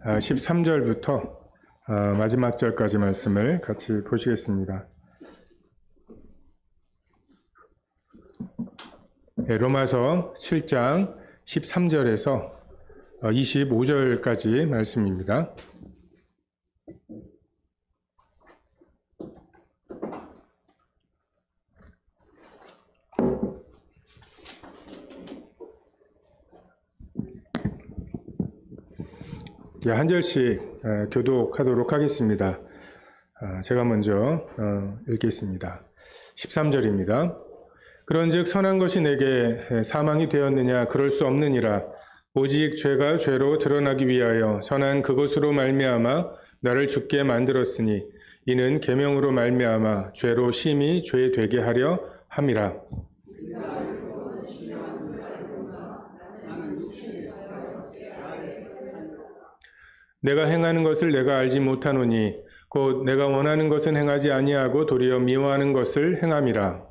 13절부터 마지막 절까지 말씀을 같이 보시겠습니다. 로마서 7장 13절에서 25절까지 말씀입니다. 한 절씩 교독하도록 하겠습니다. 제가 먼저 읽겠습니다. 13절입니다. 그런즉 선한 것이 내게 사망이 되었느냐? 그럴 수 없느니라. 오직 죄가 죄로 드러나기 위하여 선한 그것으로 말미암아 나를 죽게 만들었으니 이는 계명으로 말미암아 죄로 심히 죄 되게 하려 함이라. 내가 행하는 것을 내가 알지 못하노니 곧 내가 원하는 것은 행하지 아니하고 도리어 미워하는 것을 행함이라.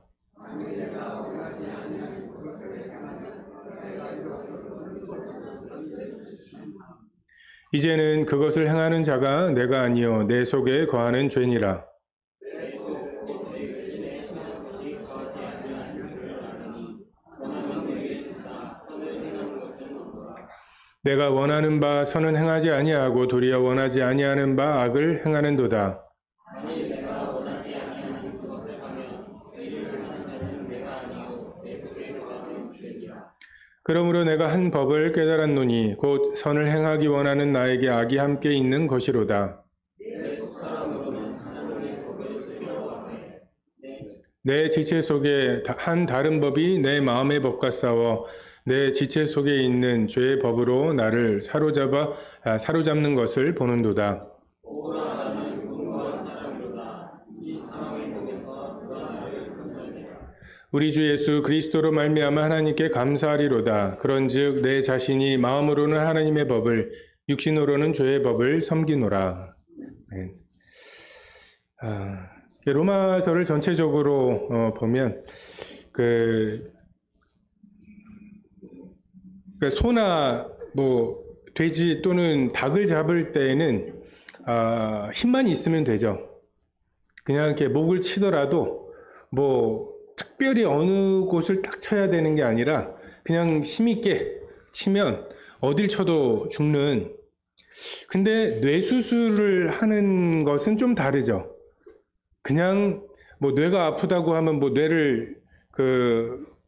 이제는 그것을 행하는 자가 내가 아니요 내 속에 거하는 죄니라. 내가 원하는 바 선은 행하지 아니하고 도리어 원하지 아니하는 바 악을 행하는도다. 그러므로 내가 한 법을 깨달았노니 곧 선을 행하기 원하는 나에게 악이 함께 있는 것이로다. 내 지체 속에 한 다른 법이 내 마음의 법과 싸워 내 지체 속에 있는 죄의 법으로 나를 사로잡는 것을 보는도다. 우리 주 예수 그리스도로 말미암아 하나님께 감사하리로다. 그런즉 내 자신이 마음으로는 하나님의 법을 육신으로는 죄의 법을 섬기노라. 로마서를 전체적으로 보면 소나 돼지 또는 닭을 잡을 때에는 힘만 있으면 되죠. 그냥 이렇게 목을 치더라도 특별히 어느 곳을 딱 쳐야 되는 게 아니라 그냥 힘있게 치면 어딜 쳐도 죽는. 근데 뇌수술을 하는 것은 좀 다르죠. 그냥 뇌가 아프다고 하면 뇌를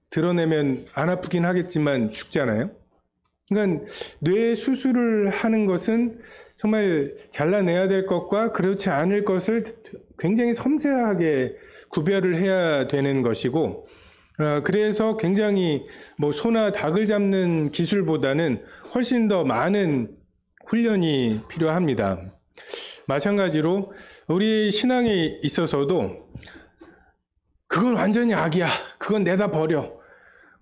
드러내면 안 아프긴 하겠지만 죽잖아요. 그러니까 뇌 수술을 하는 것은 정말 잘라내야 될 것과 그렇지 않을 것을 굉장히 섬세하게 구별을 해야 되는 것이고, 그래서 굉장히 소나 닭을 잡는 기술보다는 훨씬 더 많은 훈련이 필요합니다. 마찬가지로 우리 신앙에 있어서도 그건 완전히 악이야, 그건 내다 버려,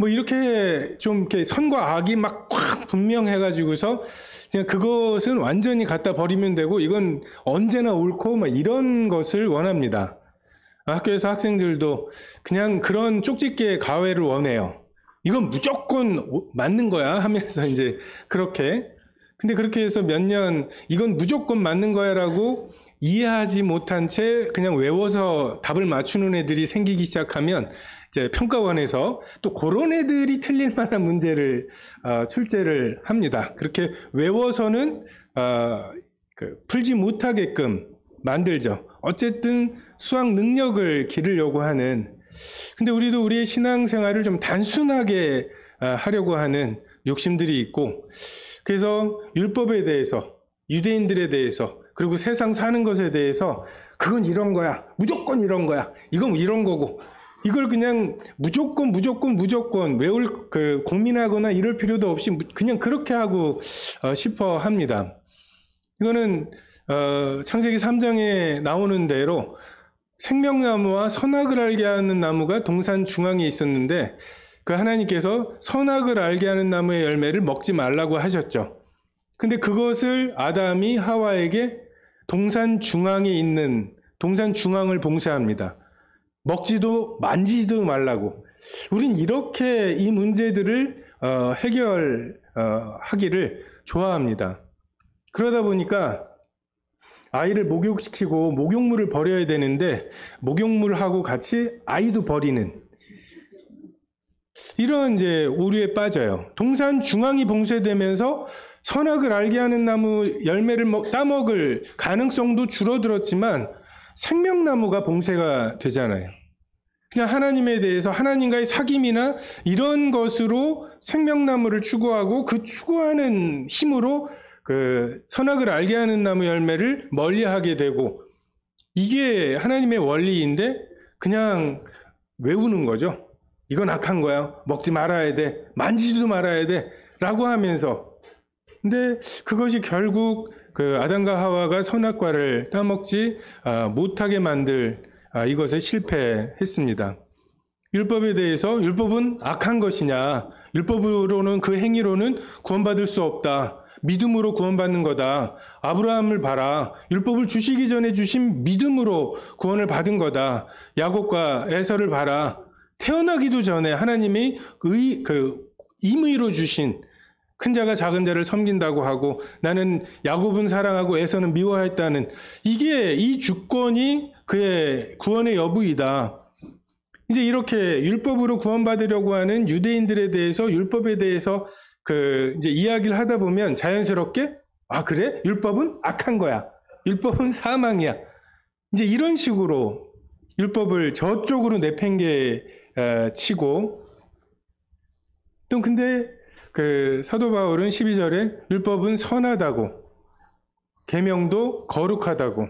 이렇게 좀 이렇게 선과 악이 막 꽉 분명해가지고서 그냥 그것은 완전히 갖다 버리면 되고 이건 언제나 옳고 이런 것을 원합니다. 학교에서 학생들도 그냥 그런 쪽집게 가외를 원해요. 이건 무조건 맞는 거야 하면서 이제 그렇게. 근데 그렇게 해서 몇 년 이건 무조건 맞는 거야라고 이해하지 못한 채 그냥 외워서 답을 맞추는 애들이 생기기 시작하면 이제 평가원에서 또 그런 애들이 틀릴 만한 문제를 출제를 합니다. 그렇게 외워서는 풀지 못하게끔 만들죠. 어쨌든 수학 능력을 기르려고 하는. 근데 우리도 우리의 신앙생활을 좀 단순하게 하려고 하는 욕심들이 있고, 그래서 율법에 대해서, 유대인들에 대해서, 그리고 세상 사는 것에 대해서 그건 이런 거야, 무조건 이런 거야, 이건 이런 거고, 이걸 그냥 무조건 외울 고민하거나 이럴 필요도 없이 그냥 그렇게 하고 싶어 합니다. 이거는 창세기 3장에 나오는 대로 생명나무와 선악을 알게 하는 나무가 동산 중앙에 있었는데 하나님께서 선악을 알게 하는 나무의 열매를 먹지 말라고 하셨죠. 근데 그것을 아담이 하와에게 동산 중앙에 있는 동산 중앙을 봉쇄합니다. 먹지도 만지지도 말라고. 우린 이렇게 이 문제들을 해결하기를 좋아합니다. 그러다 보니까 아이를 목욕시키고 목욕물을 버려야 되는데 목욕물하고 같이 아이도 버리는 이런 이제 오류에 빠져요. 동산 중앙이 봉쇄되면서 선악을 알게 하는 나무 열매를 따먹을 가능성도 줄어들었지만 생명나무가 봉쇄가 되잖아요. 그냥 하나님에 대해서 하나님과의 사귐이나 이런 것으로 생명나무를 추구하고 그 추구하는 힘으로 그 선악을 알게 하는 나무 열매를 멀리하게 되고 이게 하나님의 원리인데 그냥 외우는 거죠. 이건 악한 거야. 먹지 말아야 돼. 만지지도 말아야 돼. 라고 하면서 근데 그것이 결국 그 아담과 하와가 선악과를 따먹지 못하게 만들 이것에 실패했습니다. 율법에 대해서 율법은 악한 것이냐? 율법으로는 그 행위로는 구원받을 수 없다. 믿음으로 구원받는 거다. 아브라함을 봐라. 율법을 주시기 전에 주신 믿음으로 구원을 받은 거다. 야곱과 에서를 봐라. 태어나기도 전에 하나님이 임의로 주신 큰 자가 작은 자를 섬긴다고 하고 나는 야곱은 사랑하고 에서는 미워했다는 이 주권이 그의 구원의 여부이다. 이제 이렇게 율법으로 구원받으려고 하는 유대인들에 대해서 율법에 대해서 이제 이야기를 하다 보면 자연스럽게 그래? 율법은 악한 거야. 율법은 사망이야. 이제 이런 식으로 율법을 저쪽으로 내팽개치고 또 근데 사도 바울은 12절에 율법은 선하다고 계명도 거룩하다고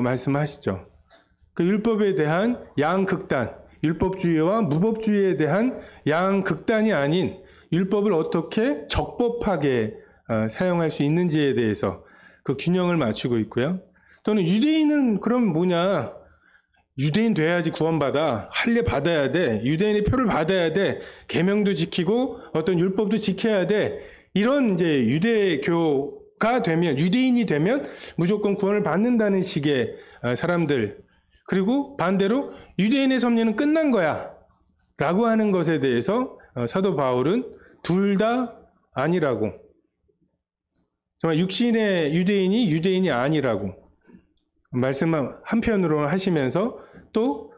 말씀하시죠. 그 율법에 대한 양극단, 율법주의와 무법주의에 대한 양극단이 아닌 율법을 어떻게 적법하게 사용할 수 있는지에 대해서 그 균형을 맞추고 있고요. 또는 유대인은 그럼 뭐냐? 유대인 돼야지 구원받아. 할례 받아야 돼. 유대인의 표를 받아야 돼. 계명도 지키고 어떤 율법도 지켜야 돼. 이런 이제 유대교가 되면 유대인이 되면 무조건 구원을 받는다는 식의 사람들. 그리고 반대로 유대인의 섭리는 끝난 거야. 라고 하는 것에 대해서 사도 바울은 둘 다 아니라고. 정말 육신의 유대인이 유대인이 아니라고 말씀 한편으로 하시면서 또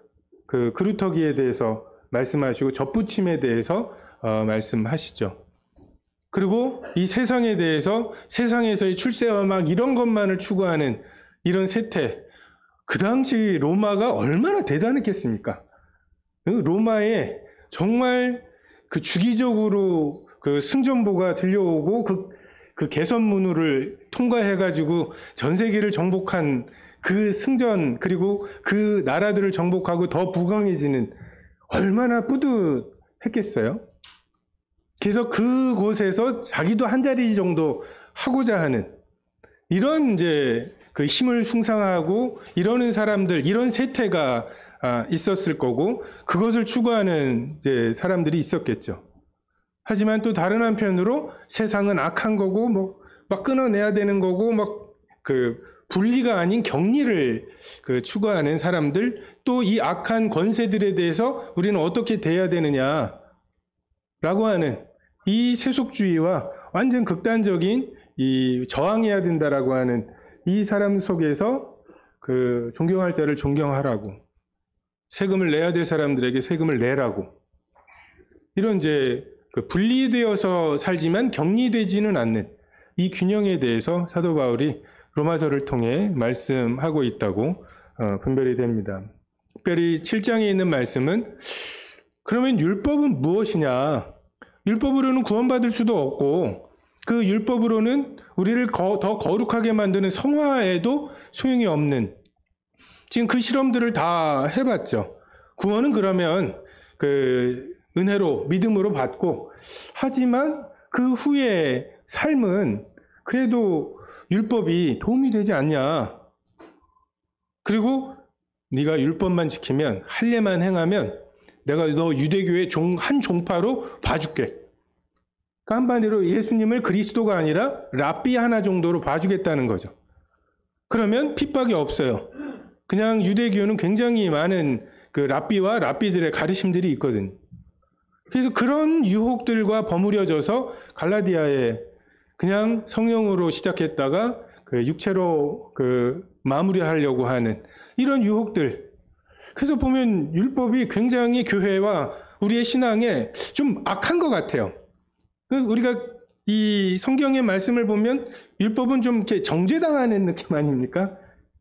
그루터기에 대해서 말씀하시고 접붙임에 대해서 말씀하시죠. 그리고 이 세상에 대해서 세상에서의 출세와 막 이런 것만을 추구하는 이런 세태. 그 당시 로마가 얼마나 대단했겠습니까? 로마에 정말 주기적으로 승전보가 들려오고 그 개선문호를 통과해가지고 전 세계를 정복한 그 승전 그리고 그 나라들을 정복하고 더 부강해지는 얼마나 뿌듯했겠어요. 그래서 그곳에서 자기도 한 자리 정도 하고자 하는 이런 이제 그 힘을 숭상하고 이러는 사람들 이런 세태가 있었을 거고 그것을 추구하는 이제 사람들이 있었겠죠. 하지만 또 다른 한편으로 세상은 악한 거고 막 끊어내야 되는 거고 분리가 아닌 격리를 추구하는 사람들 또 이 악한 권세들에 대해서 우리는 어떻게 대해야 되느냐라고 하는 이 세속주의와 완전 극단적인 이 저항해야 된다라고 하는 이 사람 속에서 존경할 자를 존경하라고 세금을 내야 될 사람들에게 세금을 내라고 이런 이제 분리되어서 살지만 격리되지는 않는 이 균형에 대해서 사도 바울이 로마서를 통해 말씀하고 있다고 분별이 됩니다. 특별히 7장에 있는 말씀은 그러면 율법은 무엇이냐? 율법으로는 구원받을 수도 없고 그 율법으로는 우리를 더 거룩하게 만드는 성화에도 소용이 없는 지금 그 실험들을 다 해봤죠. 구원은 그러면 은혜로 믿음으로 받고 하지만 그 후에 삶은 그래도 율법이 도움이 되지 않냐. 그리고 네가 율법만 지키면 할례만 행하면 내가 너 유대교의 한 종파로 봐줄게. 그러니까 한마디로 예수님을 그리스도가 아니라 랍비 하나 정도로 봐주겠다는 거죠. 그러면 핍박이 없어요. 그냥 유대교는 굉장히 많은 랍비와 랍비들의 가르침들이 있거든요. 그래서 그런 유혹들과 버무려져서 갈라디아의 그냥 성령으로 시작했다가 그 육체로 그 마무리하려고 하는 이런 유혹들. 그래서 보면 율법이 굉장히 교회와 우리의 신앙에 좀 악한 것 같아요. 우리가 이 성경의 말씀을 보면 율법은 좀 이렇게 정죄당하는 느낌 아닙니까?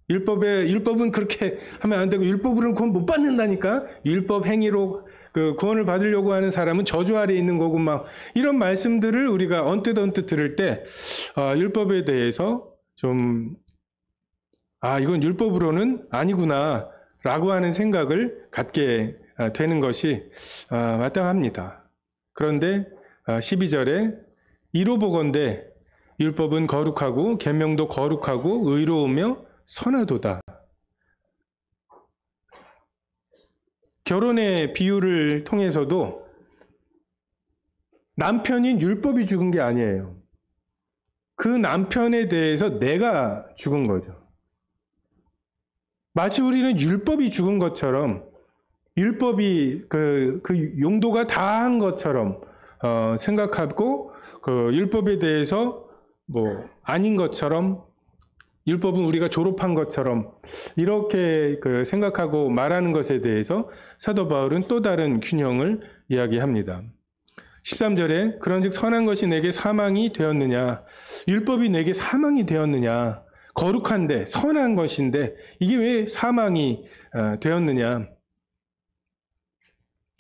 율법은 그렇게 하면 안 되고 율법으로는 구원 못 받는다니까. 율법 행위로 그 구원을 받으려고 하는 사람은 저주 아래 있는 거고 막 이런 말씀들을 우리가 언뜻 들을 때 율법에 대해서 좀 이건 율법으로는 아니구나 라고 하는 생각을 갖게 되는 것이 마땅합니다. 그런데 12절에 이로 보건대 율법은 거룩하고 계명도 거룩하고 의로우며 선하도다. 결혼의 비유를 통해서도 남편인 율법이 죽은 게 아니에요. 그 남편에 대해서 내가 죽은 거죠. 마치 우리는 율법이 죽은 것처럼 율법이 그 용도가 다한 것처럼 생각하고 그 율법에 대해서 뭐 아닌 것처럼 율법은 우리가 졸업한 것처럼 이렇게 그 생각하고 말하는 것에 대해서 사도 바울은 또 다른 균형을 이야기합니다. 13절에 그런즉 선한 것이 내게 사망이 되었느냐, 율법이 내게 사망이 되었느냐, 거룩한데 선한 것인데 이게 왜 사망이 되었느냐,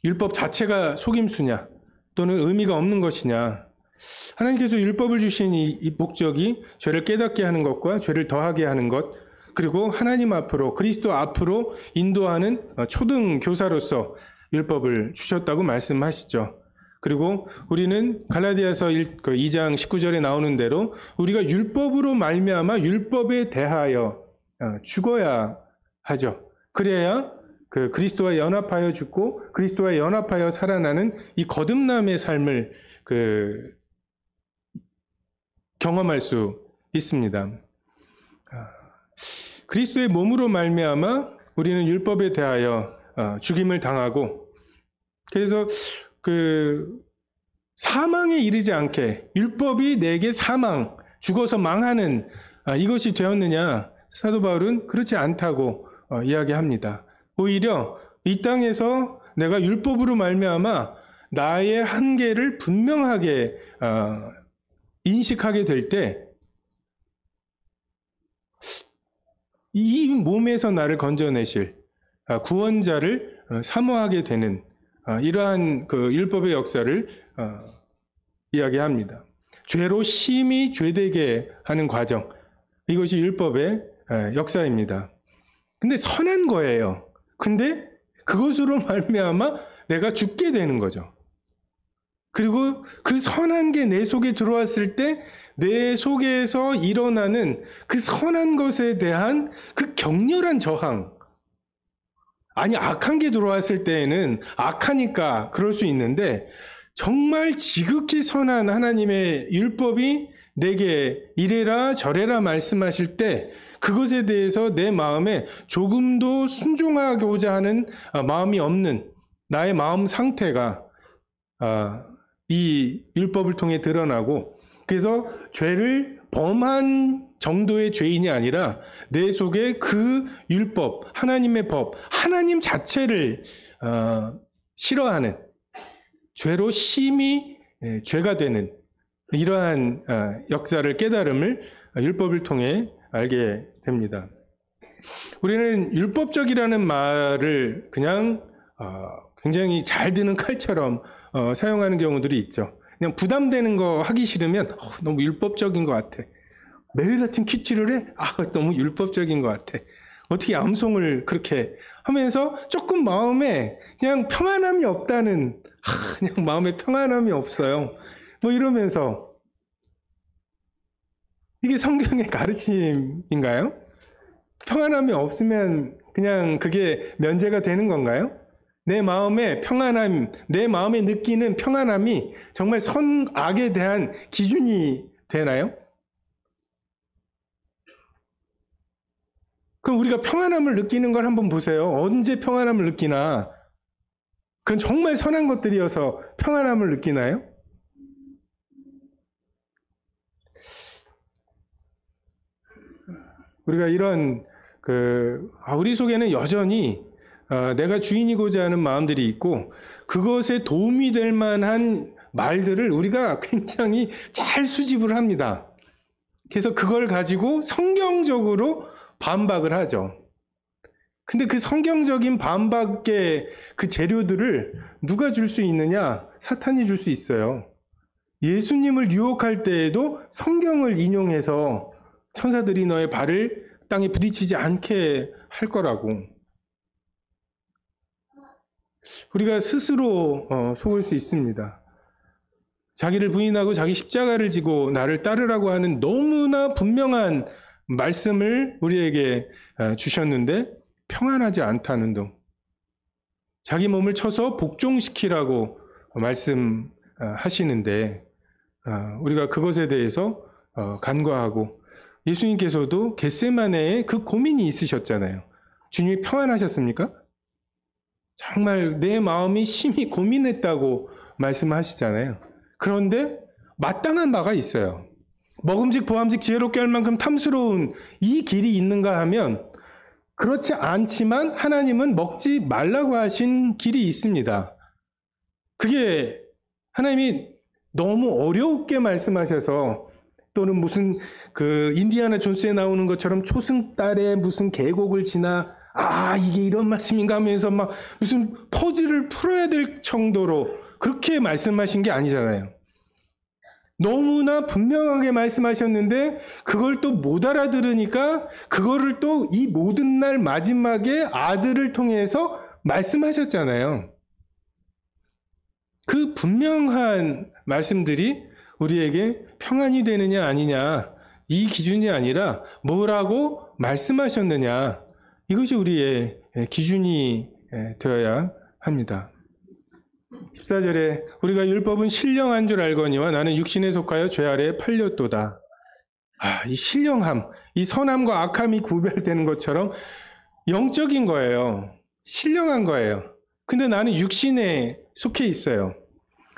율법 자체가 속임수냐 또는 의미가 없는 것이냐. 하나님께서 율법을 주신 이 목적이 죄를 깨닫게 하는 것과 죄를 더하게 하는 것, 그리고 하나님 앞으로 그리스도 앞으로 인도하는 초등 교사로서 율법을 주셨다고 말씀하시죠. 그리고 우리는 갈라디아서 2장 19절에 나오는 대로 우리가 율법으로 말미암아 율법에 대하여 죽어야 하죠. 그래야 그 그리스도와 연합하여 죽고 그리스도와 연합하여 살아나는 이 거듭남의 삶을 경험할 수 있습니다. 그리스도의 몸으로 말미암아 우리는 율법에 대하여 죽임을 당하고, 그래서 사망에 이르지 않게 율법이 내게 죽어서 망하는 이것이 되었느냐, 사도 바울은 그렇지 않다고 이야기합니다. 오히려 이 땅에서 내가 율법으로 말미암아 나의 한계를 분명하게 인식하게 될 때 이 몸에서 나를 건져내실 구원자를 사모하게 되는 이러한 그 율법의 역사를 이야기합니다. 죄로 심히 죄되게 하는 과정, 이것이 율법의 역사입니다. 근데 선한 거예요. 근데 그것으로 말미암아 내가 죽게 되는 거죠. 그리고 그 선한 게 내 속에 들어왔을 때 내 속에서 일어나는 그 선한 것에 대한 그 격렬한 저항. 아니, 악한 게 들어왔을 때에는 악하니까 그럴 수 있는데 정말 지극히 선한 하나님의 율법이 내게 이래라 저래라 말씀하실 때 그것에 대해서 내 마음에 조금도 순종하고자 하는 마음이 없는 나의 마음 상태가 이 율법을 통해 드러나고, 그래서 죄를 범한 정도의 죄인이 아니라 내 속에 그 율법, 하나님의 법, 하나님 자체를 싫어하는, 죄로 심히 죄가 되는 이러한 역사를, 깨달음을 율법을 통해 알게 됩니다. 우리는 율법적이라는 말을 그냥 굉장히 잘 드는 칼처럼 사용하는 경우들이 있죠. 그냥 부담되는 거 하기 싫으면 너무 율법적인 것 같아. 매일 아침 큐티를 해? 너무 율법적인 것 같아. 어떻게 암송을 그렇게 하면서 조금 마음에 그냥 평안함이 없다는, 그냥 마음에 평안함이 없어요. 뭐 이러면서, 이게 성경의 가르침인가요? 평안함이 없으면 그냥 그게 면제가 되는 건가요? 내 마음의 평안함, 내 마음에 느끼는 평안함이 정말 선악에 대한 기준이 되나요? 그럼 우리가 평안함을 느끼는 걸 한번 보세요. 언제 평안함을 느끼나? 그건 정말 선한 것들이어서 평안함을 느끼나요? 우리가 이런 우리 속에는 여전히 내가 주인이고자 하는 마음들이 있고 그것에 도움이 될 만한 말들을 우리가 굉장히 잘 수집을 합니다. 그래서 그걸 가지고 성경적으로 반박을 하죠. 근데 그 성경적인 반박의 그 재료들을 누가 줄 수 있느냐? 사탄이 줄 수 있어요. 예수님을 유혹할 때에도 성경을 인용해서 천사들이 너의 발을 땅에 부딪히지 않게 할 거라고. 우리가 스스로 속을 수 있습니다. 자기를 부인하고 자기 십자가를 지고 나를 따르라고 하는 너무나 분명한 말씀을 우리에게 주셨는데 평안하지 않다는 둥. 자기 몸을 쳐서 복종시키라고 말씀하시는데 우리가 그것에 대해서 간과하고 예수님께서도 겟세마네에 그 고민이 있으셨잖아요. 주님이 평안하셨습니까? 정말 내 마음이 심히 고민했다고 말씀하시잖아요. 그런데 마땅한 바가 있어요. 먹음직 보암직 지혜롭게 할 만큼 탐스러운 이 길이 있는가 하면 그렇지 않지만 하나님은 먹지 말라고 하신 길이 있습니다. 그게 하나님이 너무 어렵게 말씀하셔서 또는 무슨 인디아나 존스에 나오는 것처럼 초승달에 무슨 계곡을 지나 이게 이런 말씀인가 하면서 막 무슨 퍼즐을 풀어야 될 정도로 그렇게 말씀하신 게 아니잖아요. 너무나 분명하게 말씀하셨는데 그걸 또 못 알아들으니까 그거를 또 이 모든 날 마지막에 아들을 통해서 말씀하셨잖아요. 그 분명한 말씀들이 우리에게 평안이 되느냐 아니냐 이 기준이 아니라 뭐라고 말씀하셨느냐 이것이 우리의 기준이 되어야 합니다. 14절에 우리가 율법은 신령한 줄 알거니와 나는 육신에 속하여 죄 아래에 팔렸도다. 이 신령함, 이 선함과 악함이 구별되는 것처럼 영적인 거예요. 신령한 거예요. 근데 나는 육신에 속해 있어요.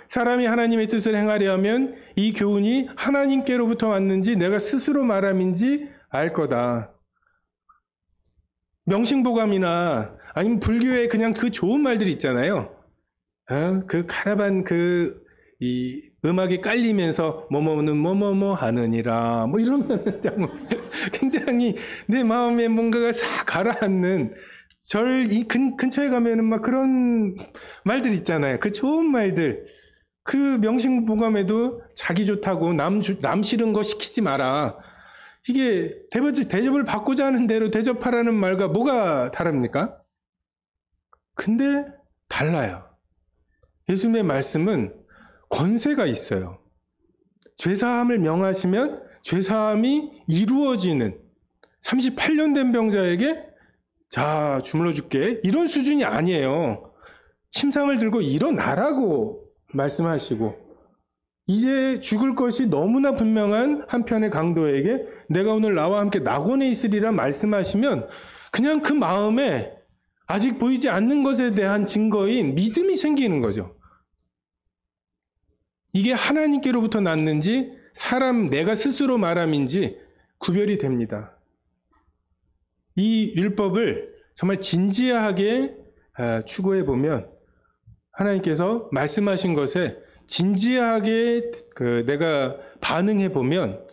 사람이 하나님의 뜻을 행하려 하면 이 교훈이 하나님께로부터 왔는지 내가 스스로 말함인지 알 거다. 명심보감이나 아니면 불교의 그냥 그 좋은 말들 있잖아요. 그 카라반 이 음악이 깔리면서 뭐뭐는 뭐뭐뭐 하느니라 뭐 이러면 굉장히 내 마음에 뭔가가 싹 가라앉는 이 근처에 가면은 막 그런 말들 있잖아요. 그 좋은 말들. 그 명심보감에도 자기 좋다고 남 싫은 거 시키지 마라. 이게 대접을 받고자 하는 대로 대접하라는 말과 뭐가 다릅니까? 근데 달라요. 예수님의 말씀은 권세가 있어요. 죄사함을 명하시면 죄사함이 이루어지는 38년 된 병자에게 자 주물러 줄게 이런 수준이 아니에요. 침상을 들고 일어나라고 말씀하시고 이제 죽을 것이 너무나 분명한 한편의 강도에게 내가 오늘 나와 함께 낙원에 있으리라 말씀하시면 그냥 그 마음에 아직 보이지 않는 것에 대한 증거인 믿음이 생기는 거죠. 이게 하나님께로부터 났는지 내가 스스로 말함인지 구별이 됩니다. 이 율법을 정말 진지하게 추구해 보면 하나님께서 말씀하신 것에 진지하게 내가 반응해 보면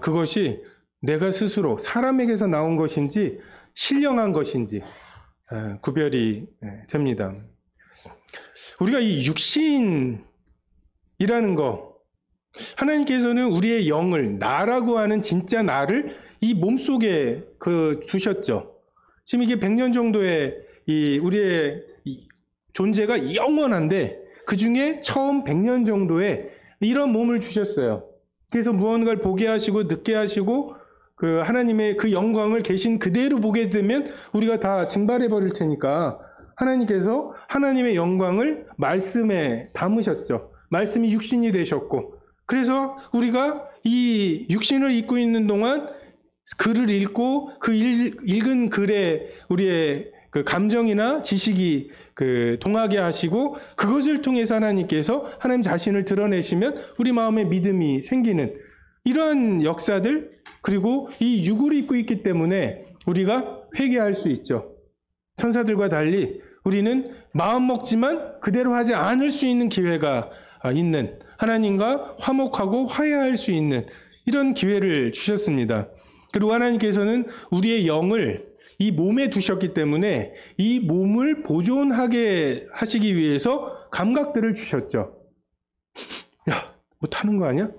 그것이 내가 스스로 사람에게서 나온 것인지 신령한 것인지 구별이 됩니다. 우리가 이 육신이라는 거 하나님께서는 우리의 영을 나라고 하는 진짜 나를 이 몸속에 두셨죠. 지금 이게 100년 정도의 우리의 존재가 영원한데 그 중에 처음 100년 정도의 이런 몸을 주셨어요. 그래서 무언가를 보게 하시고 듣게 하시고 하나님의 그 영광을 계신 그대로 보게 되면 우리가 다 증발해 버릴 테니까 하나님께서 하나님의 영광을 말씀에 담으셨죠. 말씀이 육신이 되셨고 그래서 우리가 이 육신을 입고 있는 동안 글을 읽고 그 읽은 글에 우리의 그 감정이나 지식이 동하게 하시고 그것을 통해서 하나님께서 하나님 자신을 드러내시면 우리 마음에 믿음이 생기는 이러한 역사들 그리고 이 육을 입고 있기 때문에 우리가 회개할 수 있죠. 천사들과 달리 우리는 마음 먹지만 그대로 하지 않을 수 있는 기회가 있는, 하나님과 화목하고 화해할 수 있는 이런 기회를 주셨습니다. 그리고 하나님께서는 우리의 영을 이 몸에 두셨기 때문에 이 몸을 보존하게 하시기 위해서 감각들을 주셨죠. 야, 뭐 타는 거 아니야?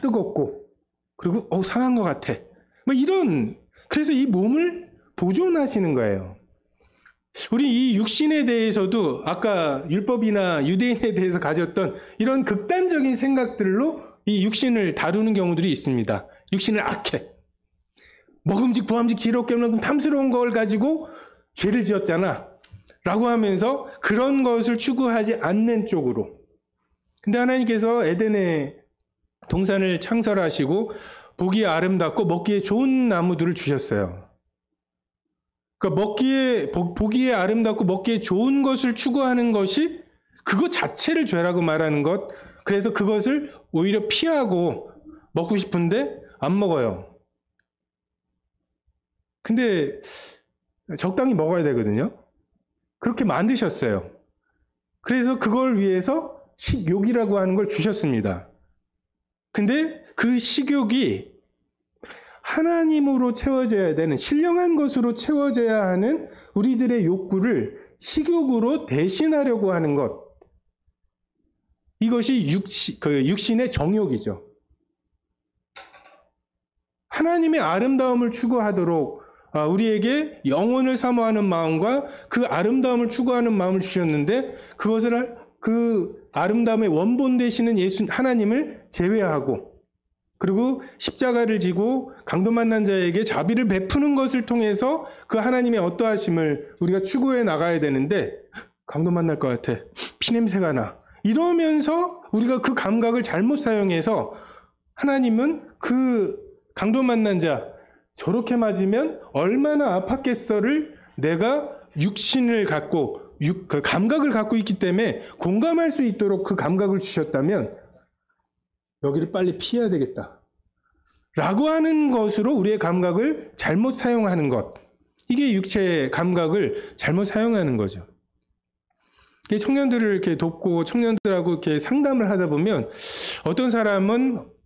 뜨겁고, 그리고 상한 것 같아. 뭐 이런, 그래서 이 몸을 보존하시는 거예요. 우리 이 육신에 대해서도 아까 율법이나 유대인에 대해서 가졌던 이런 극단적인 생각들로 이 육신을 다루는 경우들이 있습니다. 육신을 악해. 먹음직 부함직 지혜롭게 없는 탐스러운 걸 가지고 죄를 지었잖아 라고 하면서 그런 것을 추구하지 않는 쪽으로. 근데 하나님께서 에덴의 동산을 창설하시고 보기에 아름답고 먹기에 좋은 나무들을 주셨어요. 그러니까 보기에 아름답고 먹기에 좋은 것을 추구하는 것이 그것 자체를 죄라고 말하는 것. 그래서 그것을 오히려 피하고 먹고 싶은데 안 먹어요. 근데 적당히 먹어야 되거든요. 그렇게 만드셨어요. 그래서 그걸 위해서 식욕이라고 하는 걸 주셨습니다. 근데 그 식욕이 하나님으로 채워져야 되는, 신령한 것으로 채워져야 하는 우리들의 욕구를 식욕으로 대신하려고 하는 것. 이것이 육신의 정욕이죠. 하나님의 아름다움을 추구하도록 우리에게 영혼을 사모하는 마음과 그 아름다움을 추구하는 마음을 주셨는데 그것을 그 아름다움의 원본 되시는 예수 하나님을 제외하고 그리고 십자가를 지고 강도 만난 자에게 자비를 베푸는 것을 통해서 그 하나님의 어떠하심을 우리가 추구해 나가야 되는데 강도 만날 것 같아. 피냄새가 나. 이러면서 우리가 그 감각을 잘못 사용해서 하나님은 그 강도 만난 자 저렇게 맞으면 얼마나 아팠겠어를 내가 육신을 갖고 그 감각을 갖고 있기 때문에 공감할 수 있도록 그 감각을 주셨다면 여기를 빨리 피해야 되겠다 라고 하는 것으로 우리의 감각을 잘못 사용하는 것. 이게 육체의 감각을 잘못 사용하는 거죠. 청년들을 이렇게 돕고 청년들하고 이렇게 상담을 하다 보면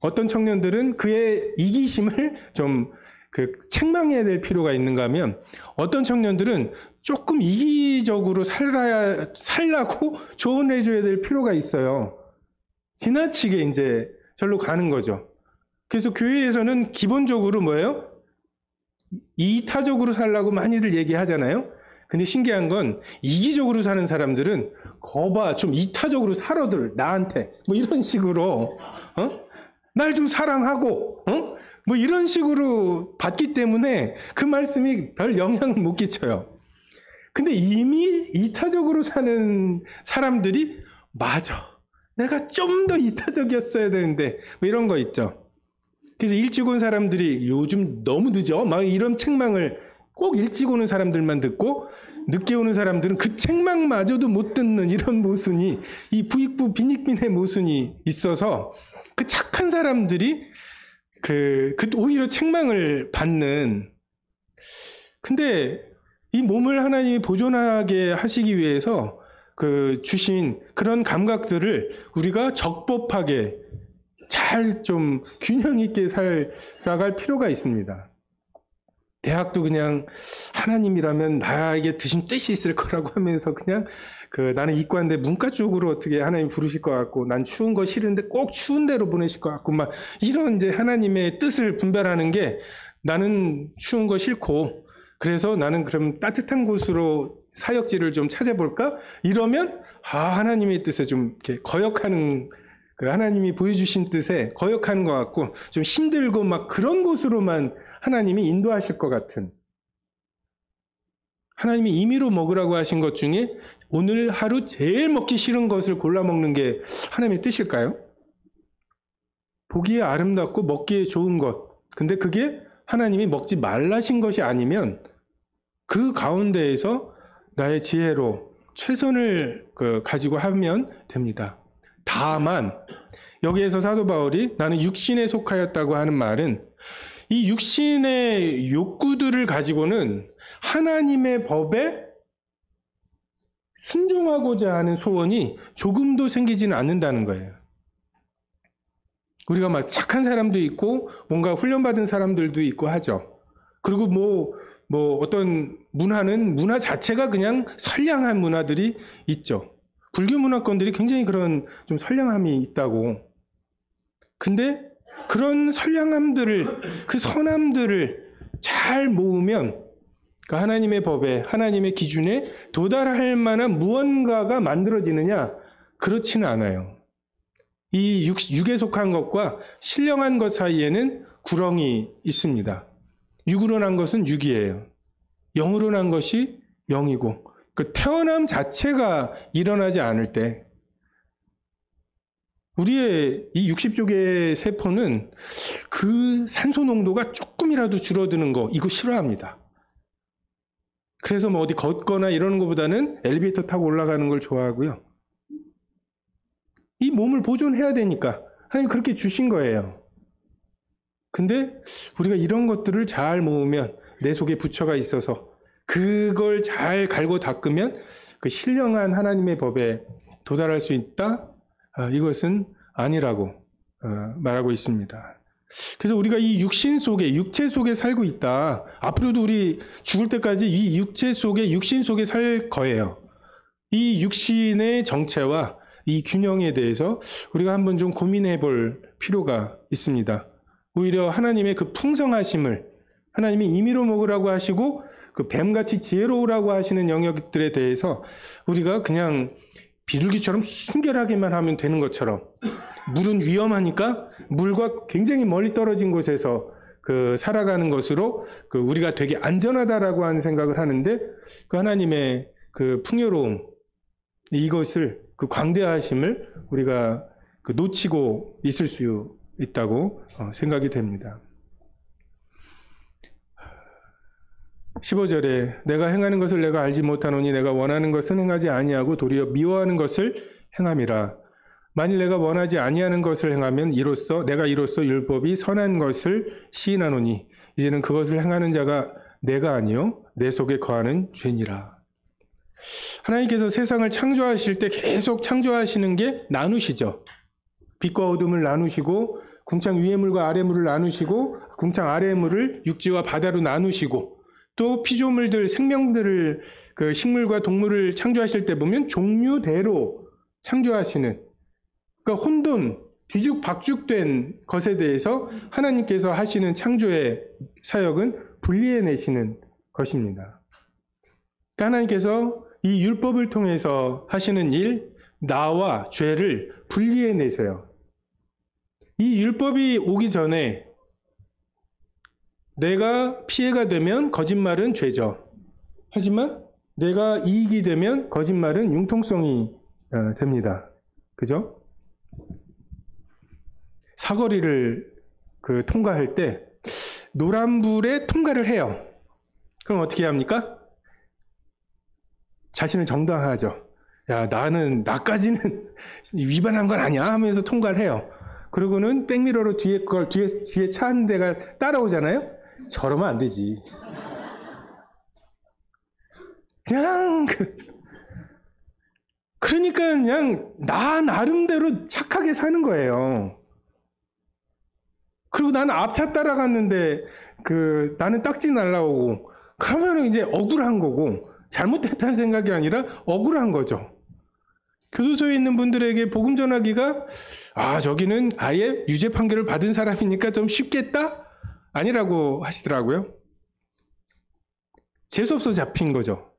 어떤 청년들은 그의 이기심을 좀 책망해야 될 필요가 있는가 하면 어떤 청년들은 조금 이기적으로 살라고 조언해 줘야 될 필요가 있어요. 지나치게 이제 절로 가는 거죠. 그래서 교회에서는 기본적으로 뭐예요? 이타적으로 살라고 많이들 얘기하잖아요. 근데 신기한 건 이기적으로 사는 사람들은 거봐 좀 이타적으로 살아들 나한테 뭐 이런 식으로 날 좀 사랑하고 뭐 이런 식으로 받기 때문에 그 말씀이 별 영향을 못 끼쳐요. 근데 이미 이타적으로 사는 사람들이 맞아. 내가 좀 더 이타적이었어야 되는데 뭐 이런 거 있죠. 그래서 일찍 온 사람들이 요즘 너무 늦어 막 이런 책망을 꼭 일찍 오는 사람들만 듣고 늦게 오는 사람들은 그 책망마저도 못 듣는 이런 모순이 이 부익부 빈익빈의 모순이 있어서 그 착한 사람들이 오히려 책망을 받는. 근데 이 몸을 하나님이 보존하게 하시기 위해서 주신 그런 감각들을 우리가 적법하게 잘 좀 균형 있게 살아갈 필요가 있습니다. 대학도 그냥 하나님이라면 나에게 드신 뜻이 있을 거라고 하면서 그냥 나는 이과인데 문과 쪽으로 어떻게 하나님 부르실 것 같고 난 추운 거 싫은데 꼭 추운 데로 보내실 것 같고 막 이런 이제 하나님의 뜻을 분별하는 게 나는 추운 거 싫고 그래서 나는 그럼 따뜻한 곳으로 사역지를 좀 찾아볼까? 이러면 하나님의 뜻에 좀 이렇게 거역하는 하나님이 보여주신 뜻에 거역하는 것 같고 좀 힘들고 막 그런 곳으로만 하나님이 인도하실 것 같은. 하나님이 임의로 먹으라고 하신 것 중에 오늘 하루 제일 먹기 싫은 것을 골라 먹는 게 하나님의 뜻일까요? 보기에 아름답고 먹기에 좋은 것. 근데 그게 하나님이 먹지 말라신 것이 아니면 그 가운데에서 나의 지혜로 최선을 가지고 하면 됩니다. 다만 여기에서 사도 바울이 나는 육신에 속하였다고 하는 말은 이 육신의 욕구들을 가지고는 하나님의 법에 순종하고자 하는 소원이 조금도 생기지는 않는다는 거예요. 우리가 막 착한 사람도 있고 뭔가 훈련받은 사람들도 있고 하죠. 그리고 어떤 문화는 문화 자체가 그냥 선량한 문화들이 있죠. 불교 문화권들이 굉장히 그런 좀 선량함이 있다고. 근데 그런 선량함들을, 그 선함들을 잘 모으면 그 하나님의 법에, 하나님의 기준에 도달할 만한 무언가가 만들어지느냐? 그렇지는 않아요. 이 육에 속한 것과 신령한 것 사이에는 구렁이 있습니다. 육으로 난 것은 육이에요. 영으로 난 것이 영이고, 그 태어남 자체가 일어나지 않을 때 우리의 이 60쪽의 세포는 그 산소 농도가 조금이라도 줄어드는 거 이거 싫어합니다. 그래서 어디 걷거나 이러는 것보다는 엘리베이터 타고 올라가는 걸 좋아하고요. 이 몸을 보존해야 되니까 하나님 그렇게 주신 거예요. 근데 우리가 이런 것들을 잘 모으면 내 속에 부처가 있어서 그걸 잘 갈고 닦으면 그 신령한 하나님의 법에 도달할 수 있다? 이것은 아니라고 말하고 있습니다. 그래서 우리가 이 육신 속에, 육체 속에 살고 있다. 앞으로도 우리 죽을 때까지 이 육체 속에, 육신 속에 살 거예요. 이 육신의 정체와 이 균형에 대해서 우리가 한번 좀 고민해 볼 필요가 있습니다. 오히려 하나님의 그 풍성하심을, 하나님이 임의로 먹으라고 하시고 그 뱀같이 지혜로우라고 하시는 영역들에 대해서 우리가 그냥 비둘기처럼 순결하게만 하면 되는 것처럼, 물은 위험하니까 물과 굉장히 멀리 떨어진 곳에서 살아가는 것으로 우리가 되게 안전하다라고 하는 생각을 하는데, 그 하나님의 그 풍요로움, 이것을, 그 광대하심을 우리가 놓치고 있을 수 있다고 생각이 됩니다. 15절에 내가 행하는 것을 내가 알지 못하노니 내가 원하는 것은 행하지 아니하고 도리어 미워하는 것을 행함이라. 만일 내가 원하지 아니하는 것을 행하면 내가 이로써 율법이 선한 것을 시인하노니 이제는 그것을 행하는 자가 내가 아니요 내 속에 거하는 죄니라. 하나님께서 세상을 창조하실 때 계속 창조하시는 게 나누시죠. 빛과 어둠을 나누시고 궁창 위의 물과 아래 물을 나누시고 궁창 아래의 물을 육지와 바다로 나누시고 또 피조물들, 생명들을, 그 식물과 동물을 창조하실 때 보면 종류대로 창조하시는, 그러니까 혼돈, 뒤죽박죽된 것에 대해서 하나님께서 하시는 창조의 사역은 분리해내시는 것입니다. 그러니까 하나님께서 이 율법을 통해서 하시는 일, 나와 죄를 분리해내세요. 이 율법이 오기 전에 내가 피해가 되면 거짓말은 죄죠. 하지만 내가 이익이 되면 거짓말은 융통성이 됩니다. 그죠? 사거리를 통과할 때 노란불에 통과를 해요. 그럼 어떻게 합니까? 자신을 정당화하죠. 야, 나까지는 위반한 건 아니야 하면서 통과를 해요. 그러고는 백미러로 뒤에 차 한 대가 따라오잖아요. 저러면 안 되지. 그러니까 그냥 나 나름대로 착하게 사는 거예요. 그리고 나는 앞차 따라갔는데 나는 딱지 날라오고 그러면 이제 억울한 거고, 잘못됐다는 생각이 아니라 억울한 거죠. 교도소에 있는 분들에게 복음 전하기가 저기는 아예 유죄 판결을 받은 사람이니까 좀 쉽겠다? 아니라고 하시더라고요. 재수없어 잡힌 거죠.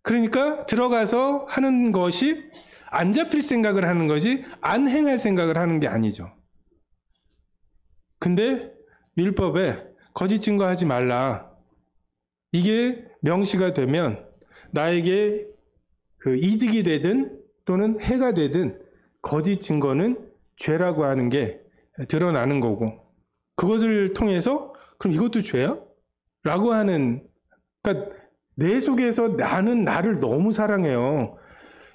그러니까 들어가서 하는 것이 안 잡힐 생각을 하는 거지 안 행할 생각을 하는 게 아니죠. 근데 율법에 거짓 증거하지 말라. 이게 명시가 되면 나에게 이득이 되든 또는 해가 되든 거짓 증거는 죄라고 하는 게 드러나는 거고, 그것을 통해서 그럼 이것도 죄야? 라고 하는, 그러니까 내 속에서 나는 나를 너무 사랑해요.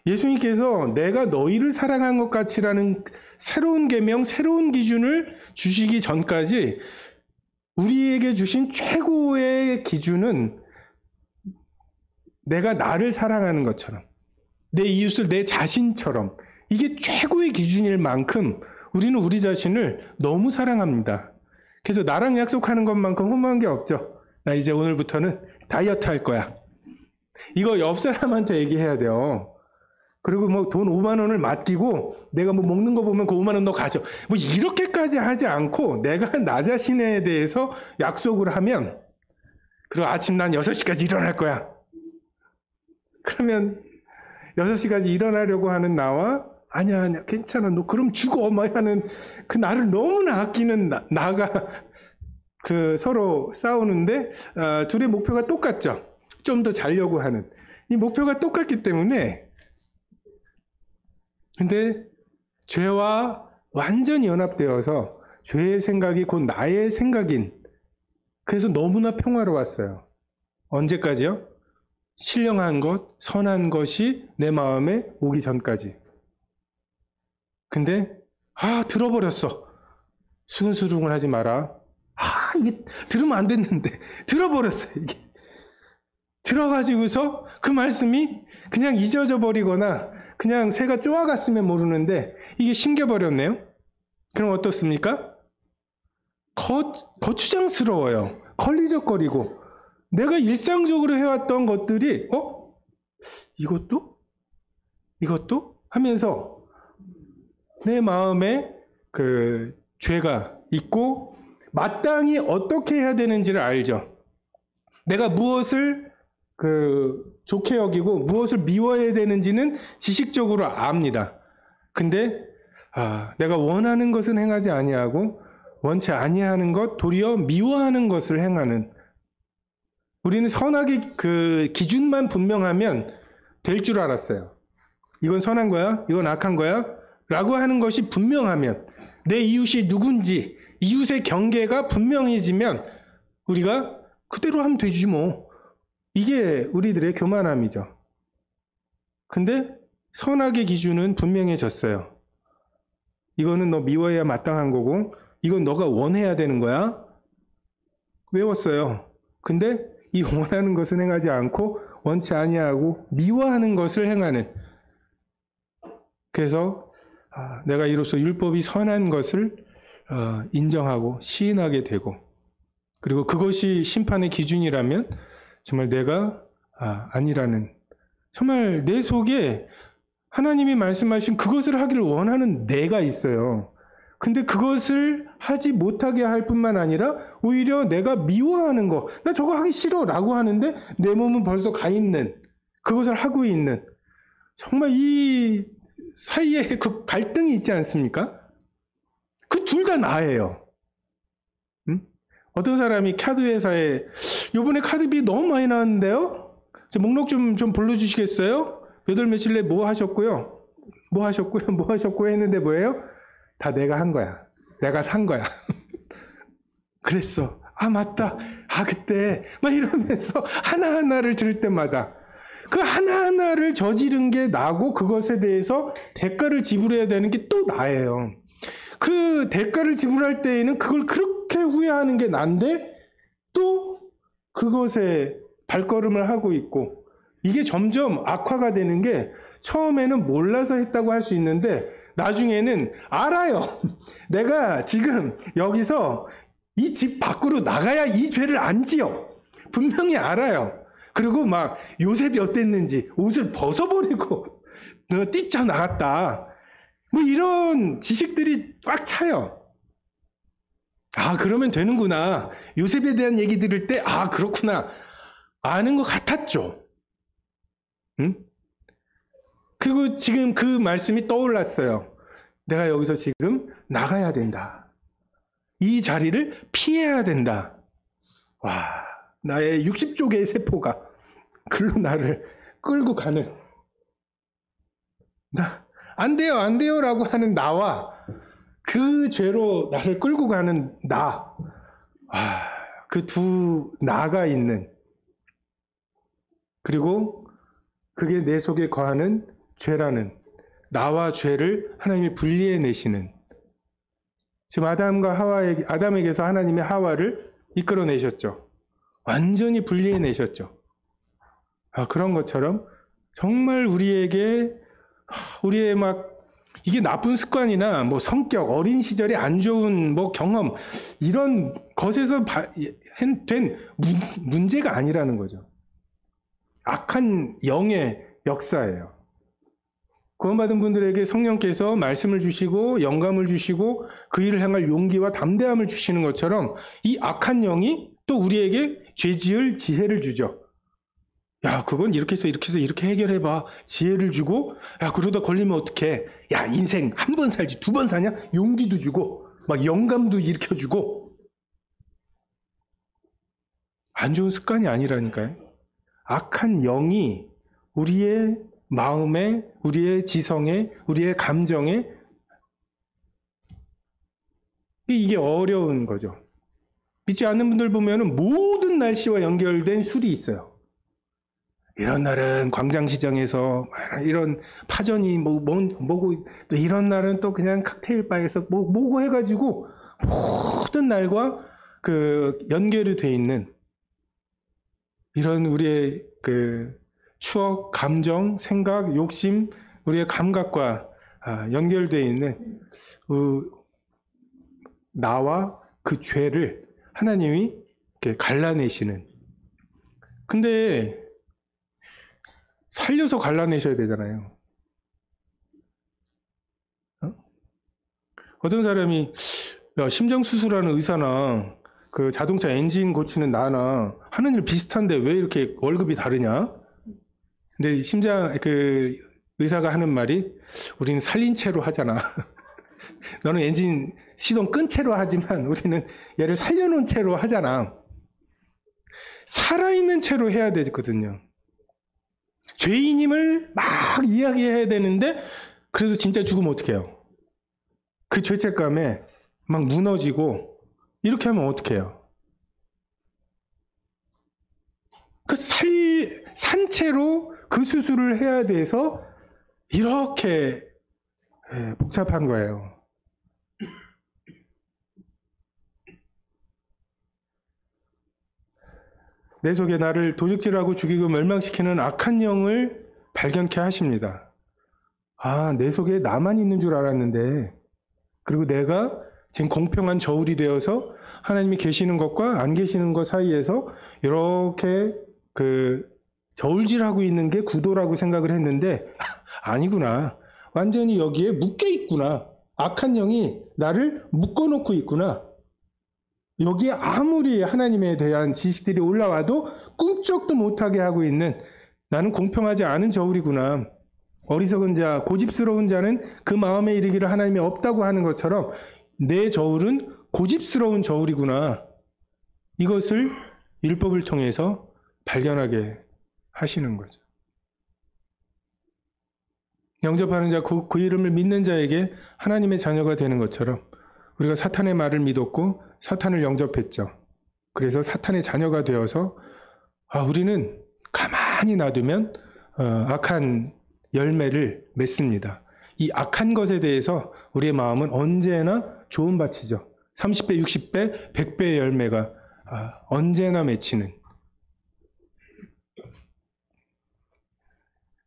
예수님께서 내가 너희를 사랑한 것 같이라는 새로운 계명, 새로운 기준을 주시기 전까지 우리에게 주신 최고의 기준은 내가 나를 사랑하는 것처럼, 내 이웃을 내 자신처럼, 이게 최고의 기준일 만큼 우리는 우리 자신을 너무 사랑합니다. 그래서 나랑 약속하는 것만큼 허무한 게 없죠. 나 이제 오늘부터는 다이어트 할 거야. 이거 옆 사람한테 얘기해야 돼요. 그리고 뭐 돈 5만 원을 맡기고 내가 뭐 먹는 거 보면 그 5만 원 너 가져. 뭐 이렇게까지 하지 않고 내가 나 자신에 대해서 약속을 하면, 그리고 아침 난 6시까지 일어날 거야. 그러면 6시까지 일어나려고 하는 나와 아니야 괜찮아 너 그럼 죽어 막 하는 그 나를 너무나 아끼는 나가 그 서로 싸우는데 둘의 목표가 똑같죠. 좀 더 자려고 하는 이 목표가 똑같기 때문에. 근데 죄와 완전히 연합되어서 죄의 생각이 곧 나의 생각인, 그래서 너무나 평화로웠어요. 언제까지요? 신령한 것, 선한 것이 내 마음에 오기 전까지. 근데 들어버렸어. 수근수근을 하지 마라. 이게 들으면 안 됐는데 들어버렸어. 이게 들어가지고서 그 말씀이 그냥 잊어져 버리거나 그냥 새가 쪼아갔으면 모르는데 이게 심겨버렸네요. 그럼 어떻습니까? 거추장스러워요. 걸리적거리고 내가 일상적으로 해왔던 것들이 이것도 하면서 내 마음에 그 죄가 있고 마땅히 어떻게 해야 되는지를 알죠. 내가 무엇을 좋게 여기고 무엇을 미워해야 되는지는 지식적으로 압니다. 근데 내가 원하는 것은 행하지 아니하고 원치 아니하는 것, 도리어 미워하는 것을 행하는, 우리는 선하게 그 기준만 분명하면 될 줄 알았어요. 이건 선한 거야, 이건 악한 거야 라고 하는 것이 분명하면, 내 이웃이 누군지 이웃의 경계가 분명해지면 우리가 그대로 하면 되지 뭐. 이게 우리들의 교만함이죠. 근데 선악의 기준은 분명해졌어요. 이거는 너 미워해야 마땅한 거고 이건 너가 원해야 되는 거야. 외웠어요. 근데 이 원하는 것은 행하지 않고 원치 아니하고 미워하는 것을 행하는, 그래서 내가 이로써 율법이 선한 것을 인정하고 시인하게 되고, 그리고 그것이 심판의 기준이라면 정말 내가 아니라는, 정말 내 속에 하나님이 말씀하신 그것을 하기를 원하는 내가 있어요. 근데 그것을 하지 못하게 할 뿐만 아니라 오히려 내가 미워하는 거, 나 저거 하기 싫어 라고 하는데 내 몸은 벌써 가 있는, 그것을 하고 있는, 정말 이 사이에 그 갈등이 있지 않습니까? 그 둘 다 나예요. 어떤 사람이 카드 회사에 요번에 카드비 너무 많이 나왔는데요? 목록 좀 불러주시겠어요? 몇 월 며칠 내 뭐 하셨고요? 뭐 하셨고요 했는데 뭐예요? 다 내가 한 거야. 내가 산 거야. 그랬어. 맞다. 그때 막 이러면서 하나하나를 들을 때마다 그 하나하나를 저지른 게 나고 그것에 대해서 대가를 지불해야 되는 게 또 나예요. 그 대가를 지불할 때에는 그걸 그렇게 후회하는 게 난데 또 그것에 발걸음을 하고 있고, 이게 점점 악화가 되는 게 처음에는 몰라서 했다고 할 수 있는데 나중에는 알아요. 내가 지금 여기서 이 집 밖으로 나가야 이 죄를 안 지어. 분명히 알아요. 그리고 막 요셉이 어땠는지 옷을 벗어버리고 뛰쳐나갔다. 뭐 이런 지식들이 꽉 차요. 그러면 되는구나. 요셉에 대한 얘기 들을 때 그렇구나. 아는 것 같았죠. 응? 그리고 지금 그 말씀이 떠올랐어요. 내가 여기서 지금 나가야 된다. 이 자리를 피해야 된다. 나의 60조 개의 세포가 글로 나를 끌고 가는, 안 돼요 라고 하는 나와 그 죄로 나를 끌고 가는 나, 그 두 나가 있는, 그리고 그게 내 속에 거하는 죄라는, 나와 죄를 하나님이 분리해 내시는, 지금 아담에게서 하나님이 하와를 이끌어내셨죠. 완전히 분리해내셨죠. 그런 것처럼 정말 우리에게 우리의 이게 나쁜 습관이나 성격, 어린 시절에 안 좋은 경험 이런 것에서 된 문제가 아니라는 거죠. 악한 영의 역사예요. 구원받은 분들에게 성령께서 말씀을 주시고 영감을 주시고 그 일을 행할 용기와 담대함을 주시는 것처럼 이 악한 영이 또 우리에게 죄 지을 지혜를 주죠. 야, 그건 이렇게 해서 이렇게 해결해봐. 지혜를 주고, 야, 그러다 걸리면 어떡해. 야, 인생 한 번 살지 두 번 사냐? 용기도 주고, 영감도 일으켜주고. 안 좋은 습관이 아니라니까요. 악한 영이 우리의 마음에, 우리의 지성에, 우리의 감정에, 이게 어려운 거죠. 믿지 않는 분들 보면은 모든 날씨와 연결된 술이 있어요. 이런 날은 광장시장에서 이런 파전이 뭐고 또 이런 날은 또 그냥 칵테일 바에서 뭐고 해가지고 모든 날과 연결이 돼 있는 이런 우리의 추억, 감정, 생각, 욕심, 우리의 감각과 연결되어 있는 나와 그 죄를 하나님이 이렇게 갈라내시는. 근데 살려서 갈라내셔야 되잖아요. 어떤 사람이 심장수술하는 의사나 자동차 엔진 고치는 나나 하는 일 비슷한데 왜 이렇게 월급이 다르냐? 근데 의사가 하는 말이 우리는 살린 채로 하잖아. 너는 엔진 시동 끈 채로 하지만 우리는 얘를 살려놓은 채로 하잖아. 살아있는 채로 해야 되거든요. 죄인임을 막 이야기해야 되는데 그래서 진짜 죽으면 어떡해요? 그 죄책감에 막 무너지고 이렇게 하면 어떡해요? 산채로 그 수술을 해야 돼서 이렇게 복잡한 거예요. 내 속에 나를 도적질하고 죽이고 멸망시키는 악한 영을 발견케 하십니다. 내 속에 나만 있는 줄 알았는데, 그리고 내가 지금 공평한 저울이 되어서 하나님이 계시는 것과 안 계시는 것 사이에서 이렇게 저울질하고 있는 게 구도라고 생각을 했는데 아니구나. 완전히 여기에 묶여 있구나. 악한 영이 나를 묶어놓고 있구나. 여기에 아무리 하나님에 대한 지식들이 올라와도 꿈쩍도 못하게 하고 있는 나는 공평하지 않은 저울이구나. 어리석은 자, 고집스러운 자는 그 마음에 이르기를 하나님이 없다고 하는 것처럼 내 저울은 고집스러운 저울이구나. 이것을 율법을 통해서 발견하게 하시는 거죠. 영접하는 자, 그 이름을 믿는 자에게 하나님의 자녀가 되는 것처럼 우리가 사탄의 말을 믿었고 사탄을 영접했죠. 그래서 사탄의 자녀가 되어서 우리는 가만히 놔두면 악한 열매를 맺습니다. 이 악한 것에 대해서 우리의 마음은 언제나 좋은 밭이죠. 30배, 60배, 100배의 열매가 언제나 맺히는.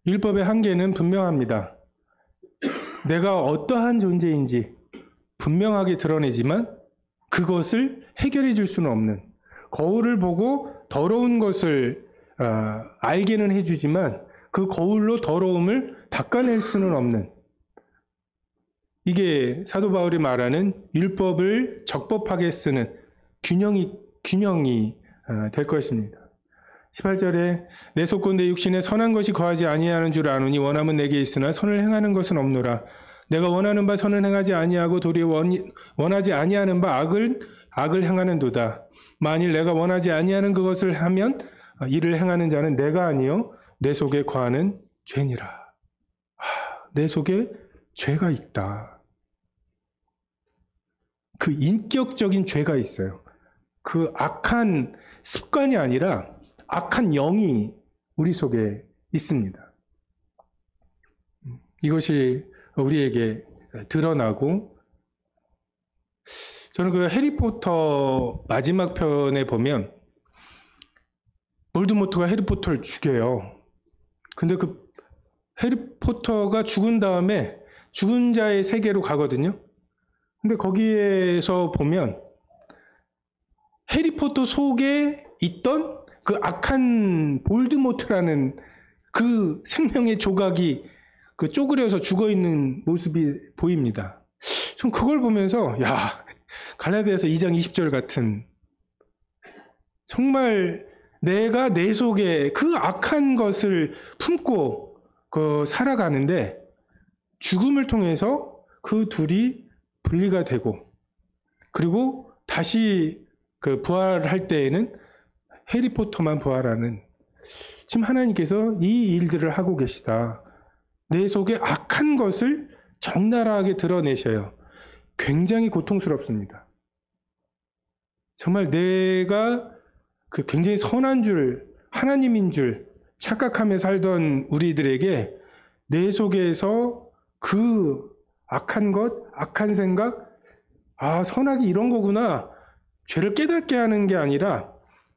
율법의 한계는 분명합니다. 내가 어떠한 존재인지 분명하게 드러내지만 그것을 해결해 줄 수는 없는, 거울을 보고 더러운 것을 알게는 해주지만 그 거울로 더러움을 닦아낼 수는 없는, 이게 사도 바울이 말하는 율법을 적법하게 쓰는 균형이 될 것입니다. 18절에 내 속고 내 육신에 선한 것이 거하지 아니하는 줄 아노니 원함은 내게 있으나 선을 행하는 것은 없노라. 내가 원하는 바 선을 행하지 아니하고 도리어 원하지 아니하는 바 악을 행하는도다. 만일 내가 원하지 아니하는 그것을 하면 이를 행하는 자는 내가 아니요 내 속에 거하는 죄니라. 내 속에 죄가 있다. 그 인격적인 죄가 있어요. 그 악한 습관이 아니라 악한 영이 우리 속에 있습니다. 이것이 우리에게 드러나고, 저는 그 해리포터 마지막 편에 보면 볼드모트가 해리포터를 죽여요. 근데 그 해리포터가 죽은 다음에 죽은 자의 세계로 가거든요. 근데 거기에서 보면 해리포터 속에 있던 그 악한 볼드모트라는 그 생명의 조각이 그 쪼그려서 죽어 있는 모습이 보입니다. 전 그걸 보면서 야, 갈라디아서 2장 20절 같은, 정말 내가 내 속에 그 악한 것을 품고 살아가는데 죽음을 통해서 그 둘이 분리가 되고, 그리고 다시 그 부활할 때에는 해리포터만 부활하는, 지금 하나님께서 이 일들을 하고 계시다. 내 속에 악한 것을 적나라하게 드러내셔요. 굉장히 고통스럽습니다. 정말 내가 그 굉장히 선한 줄, 하나님인 줄 착각하며 살던 우리들에게 내 속에서 그 악한 것, 악한 생각, 아, 선악이 이런 거구나, 죄를 깨닫게 하는 게 아니라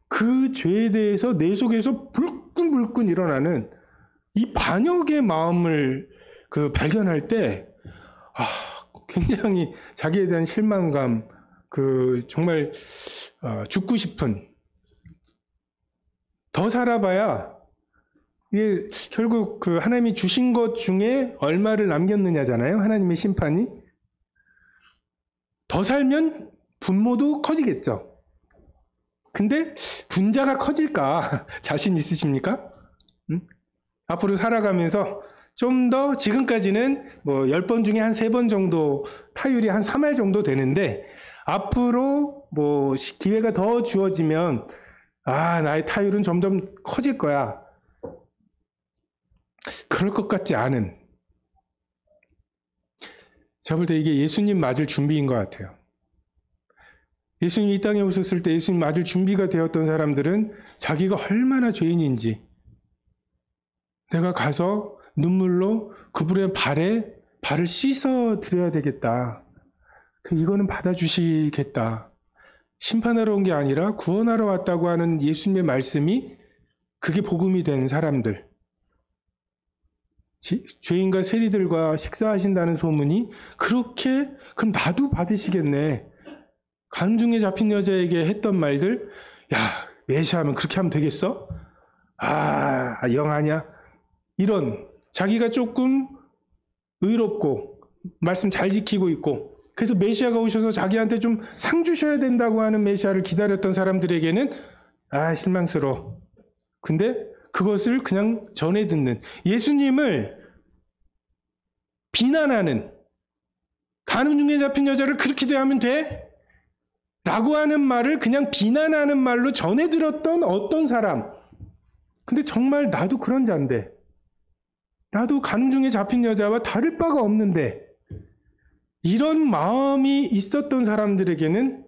그 죄에 대해서 내 속에서 불끈불끈 일어나는 이 반역의 마음을 발견할 때, 굉장히 자기에 대한 실망감, 정말 죽고 싶은, 더 살아봐야 이게 결국 하나님이 주신 것 중에 얼마를 남겼느냐잖아요. 하나님의 심판이. 더 살면 분모도 커지겠죠. 근데 분자가 커질까? 자신 있으십니까? 앞으로 살아가면서 좀 더, 지금까지는 10번 중에 한 3번 정도 타율이 한 3할 정도 되는데, 앞으로 기회가 더 주어지면 나의 타율은 점점 커질 거야. 그럴 것 같지 않은, 제가 볼 때 이게 예수님 맞을 준비인 것 같아요. 예수님이 이 땅에 오셨을 때 예수님 맞을 준비가 되었던 사람들은 자기가 얼마나 죄인인지, 내가 가서 눈물로 그분의 발을 씻어 드려야 되겠다. 이거는 받아주시겠다. 심판하러 온 게 아니라 구원하러 왔다고 하는 예수님의 말씀이, 그게 복음이 된 사람들. 죄인과 세리들과 식사하신다는 소문이 그렇게, 그럼 나도 받으시겠네. 간중에 잡힌 여자에게 했던 말들, 야, 메시아하면 그렇게 하면 되겠어? 영하냐? 이런, 자기가 조금 의롭고 말씀 잘 지키고 있고, 그래서 메시아가 오셔서 자기한테 좀 상 주셔야 된다고 하는 메시아를 기다렸던 사람들에게는 실망스러워. 근데 그것을 그냥 전해 듣는, 예수님을 비난하는, 간음 중에 잡힌 여자를 그렇게 대하면 돼? 라고 하는 말을 그냥 비난하는 말로 전해 들었던 어떤 사람. 근데 정말 나도 그런 자인데, 나도 간음 중에 잡힌 여자와 다를 바가 없는데, 이런 마음이 있었던 사람들에게는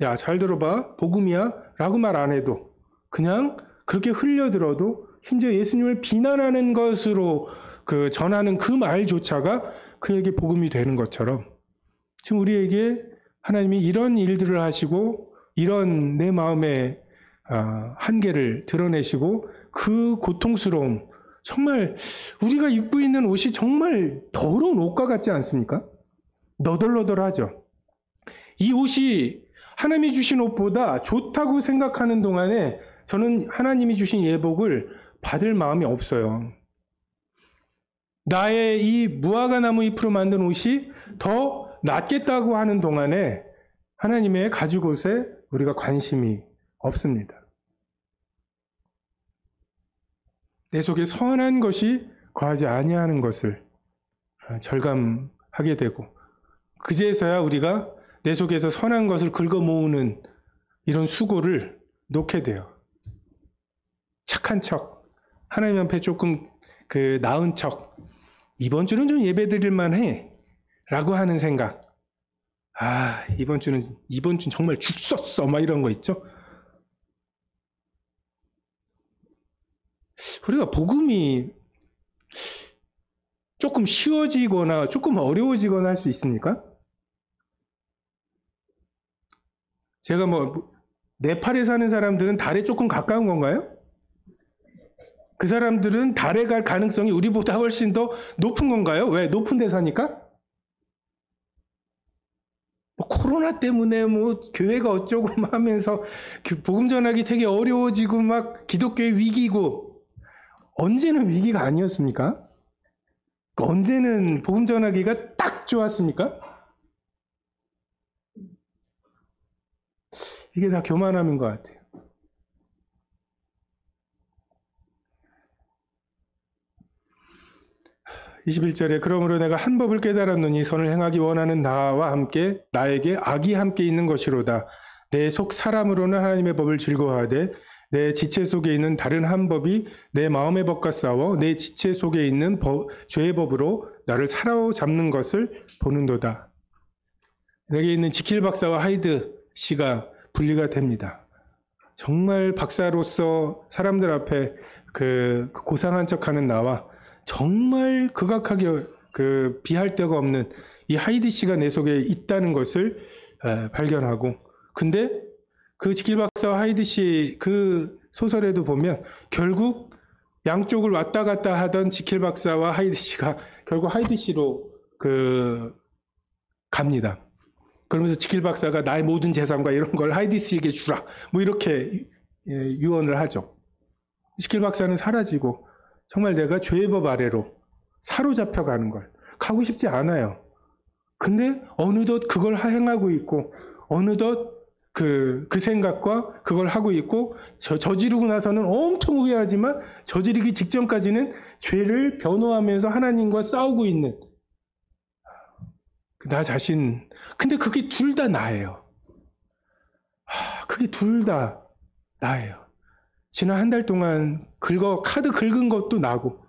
야, 잘 들어봐, 복음이야 라고 말 안 해도, 그냥 그렇게 흘려들어도, 심지어 예수님을 비난하는 것으로 전하는 그 말조차가 그에게 복음이 되는 것처럼, 지금 우리에게 하나님이 이런 일들을 하시고 이런 내 마음의 한계를 드러내시고, 그 고통스러움, 정말 우리가 입고 있는 옷이 정말 더러운 옷과 같지 않습니까? 너덜너덜하죠. 이 옷이 하나님이 주신 옷보다 좋다고 생각하는 동안에 저는 하나님이 주신 예복을 받을 마음이 없어요. 나의 이 무화과 나무 잎으로 만든 옷이 더 낫겠다고 하는 동안에 하나님의 가죽옷에 우리가 관심이 없습니다. 내 속에 선한 것이 거하지 아니하는 것을 절감하게 되고, 그제서야 우리가 내 속에서 선한 것을 긁어 모으는 이런 수고를 놓게 돼요. 착한 척, 하나님 앞에 조금 나은 척, 이번 주는 좀 예배 드릴 만해 라고 하는 생각. 이번 주는 정말 죽 썼어 막 이런 거 있죠. 우리가 복음이 조금 쉬워지거나 조금 어려워지거나 할 수 있습니까? 제가 뭐 네팔에 사는 사람들은 달에 조금 가까운 건가요? 그 사람들은 달에 갈 가능성이 우리보다 훨씬 더 높은 건가요? 왜? 높은 데 사니까? 뭐 코로나 때문에 뭐 교회가 어쩌고 막 하면서 복음 전하기 되게 어려워지고 막 기독교의 위기고, 언제는 위기가 아니었습니까? 언제는 복음 전하기가 딱 좋았습니까? 이게 다 교만함인 것 같아요. (21절에) 그러므로 내가 한 법을 깨달았노니 선을 행하기 원하는 나와 함께 나에게 악이 함께 있는 것이로다. 내 속 사람으로는 하나님의 법을 즐거워하되 내 지체 속에 있는 다른 한 법이 내 마음의 법과 싸워 내 지체 속에 있는 죄의 법으로 나를 사로잡는 것을 보는도다. 내게 있는 지킬 박사와 하이드 씨가 분리가 됩니다. 정말 박사로서 사람들 앞에 그 고상한 척하는 나와 정말 극악하게 비할 데가 없는 이 하이드 씨가 내 속에 있다는 것을 발견하고, 근데 그 지킬 박사와 하이드 씨 그 소설에도 보면 결국 양쪽을 왔다 갔다 하던 지킬 박사와 하이드 씨가 결국 하이드 씨로 갑니다. 그러면서 지킬 박사가 나의 모든 재산과 이런 걸 하이드 씨에게 주라, 뭐 이렇게 유언을 하죠. 지킬 박사는 사라지고 정말 내가 죄의 법 아래로 사로잡혀 가는 걸 가고 싶지 않아요. 근데 어느덧 그걸 행하고 있고, 어느덧 그 생각과 그걸 하고 있고, 저지르고 나서는 엄청 후회하지만 저지르기 직전까지는 죄를 변호하면서 하나님과 싸우고 있는 나 자신. 근데 그게 둘 다 나예요. 그게 둘 다 나예요. 지난 한 달 동안 카드 긁은 것도 나고,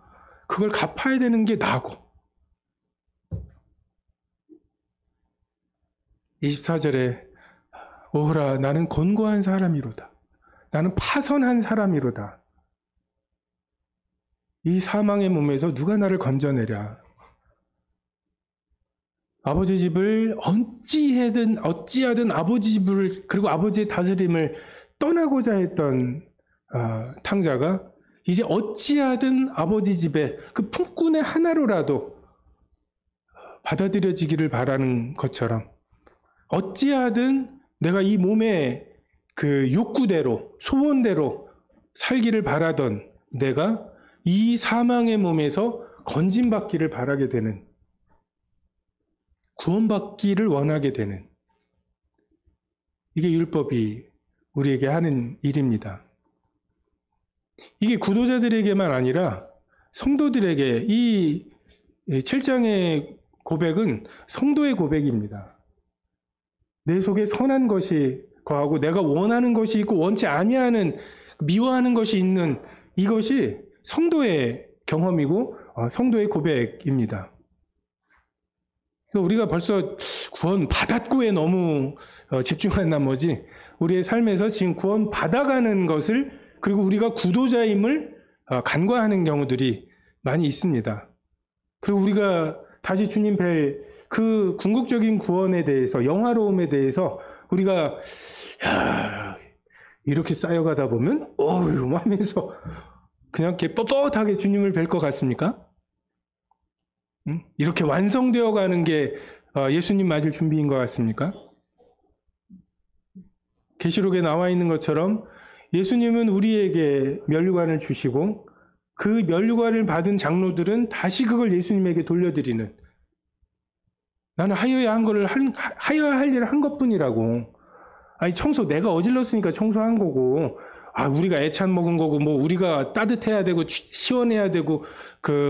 그걸 갚아야 되는 게 나고. 24절에 오호라 나는 곤고한 사람이로다. 나는 파선한 사람이로다. 이 사망의 몸에서 누가 나를 건져내랴. 아버지 집을 어찌하든 아버지 집을, 그리고 아버지의 다스림을 떠나고자 했던 탕자가 이제 어찌하든 아버지 집에 그 품꾼의 하나로라도 받아들여지기를 바라는 것처럼, 어찌하든 내가 이 몸의 그 욕구대로, 소원대로 살기를 바라던 내가 이 사망의 몸에서 건짐받기를 바라게 되는, 구원받기를 원하게 되는, 이게 율법이 우리에게 하는 일입니다. 이게 구도자들에게만 아니라 성도들에게, 이 7장의 고백은 성도의 고백입니다. 내 속에 선한 것이 거하고 내가 원하는 것이 있고 원치 아니하는, 미워하는 것이 있는, 이것이 성도의 경험이고 성도의 고백입니다. 우리가 벌써 구원 받았고에 너무 집중한 나머지 우리의 삶에서 지금 구원 받아가는 것을, 그리고 우리가 구도자임을 간과하는 경우들이 많이 있습니다. 그리고 우리가 다시 주님 뵐 그 궁극적인 구원에 대해서, 영화로움에 대해서 우리가 이렇게 쌓여가다 보면 어휴 하면서 그냥 이렇게 뻣뻣하게 주님을 뵐 것 같습니까? 이렇게 완성되어 가는 게 예수님 맞을 준비인 것 같습니까? 계시록에 나와 있는 것처럼 예수님은 우리에게 면류관을 주시고, 그 면류관을 받은 장로들은 다시 그걸 예수님에게 돌려드리는, 나는 하여야 할 일을 한 것뿐이라고. 아니, 청소 내가 어질렀으니까 청소한 거고, 우리가 애찬 먹은 거고, 뭐 우리가 따뜻해야 되고 시원해야 되고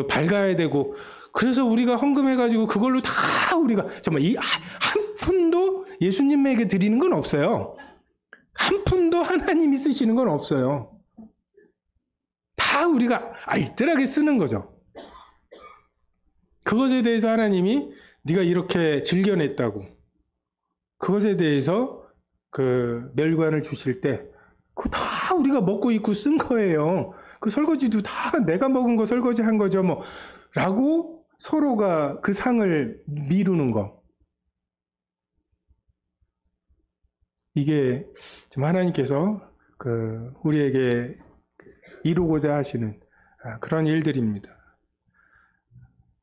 밝아야 되고, 그래서 우리가 헌금해가지고 그걸로 다 우리가 정말 한 푼도 예수님에게 드리는 건 없어요. 한 푼도 하나님이 쓰시는 건 없어요. 다 우리가 알뜰하게 쓰는 거죠. 그것에 대해서 하나님이 네가 이렇게 즐겨냈다고, 그것에 대해서 그 멸관을 주실 때 그거 다 우리가 먹고 입고 쓴 거예요. 그 설거지도 다 내가 먹은 거 설거지 한 거죠 뭐, 라고 서로가 그 상을 미루는 거. 이게 좀 하나님께서 우리에게 이루고자 하시는 그런 일들입니다.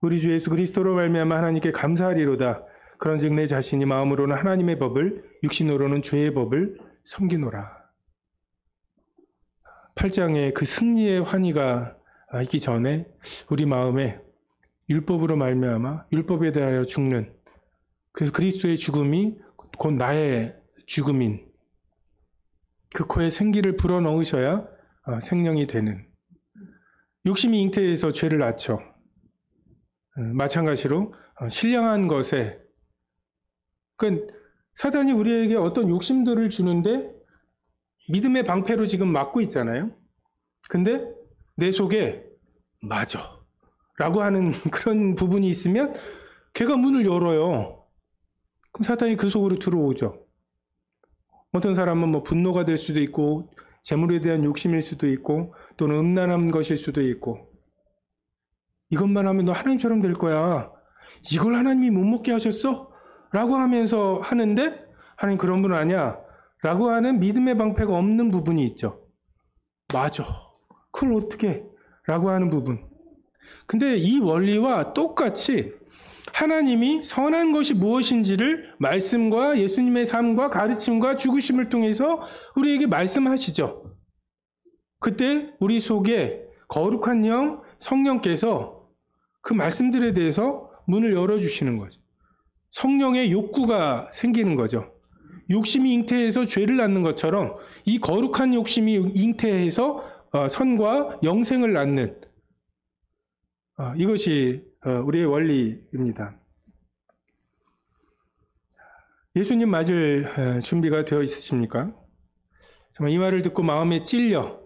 우리 주 예수 그리스도로 말미암아 하나님께 감사하리로다. 그런즉 내 자신이 마음으로는 하나님의 법을, 육신으로는 죄의 법을 섬기노라. 8장에 그 승리의 환희가 있기 전에 우리 마음에 율법으로 말미암아 율법에 대하여 죽는, 그래서 그리스도의 죽음이 곧 나의 죽음인 그 코에 생기를 불어넣으셔야 생명이 되는, 욕심이 잉태해서 죄를 낳죠. 마찬가지로 신령한 것에, 그러니까 사단이 우리에게 어떤 욕심들을 주는데 믿음의 방패로 지금 막고 있잖아요. 근데 내 속에 맞아 라고 하는 그런 부분이 있으면 걔가 문을 열어요. 그럼 사탄이 그 속으로 들어오죠. 어떤 사람은 뭐 분노가 될 수도 있고, 재물에 대한 욕심일 수도 있고, 또는 음란한 것일 수도 있고, 이것만 하면 너 하나님처럼 될 거야, 이걸 하나님이 못 먹게 하셨어? 라고 하면서 하는데, 하나님 그런 분 아니야 라고 하는 믿음의 방패가 없는 부분이 있죠. 맞아, 그걸 어떻게 라고 하는 부분. 근데 이 원리와 똑같이 하나님이 선한 것이 무엇인지를 말씀과 예수님의 삶과 가르침과 죽으심을 통해서 우리에게 말씀하시죠. 그때 우리 속에 거룩한 영, 성령께서 그 말씀들에 대해서 문을 열어주시는 거죠. 성령의 욕구가 생기는 거죠. 욕심이 잉태해서 죄를 낳는 것처럼 이 거룩한 욕심이 잉태해서 선과 영생을 낳는, 이것이 우리의 원리입니다. 예수님 맞을 준비가 되어 있으십니까? 정말 이 말을 듣고 마음에 찔려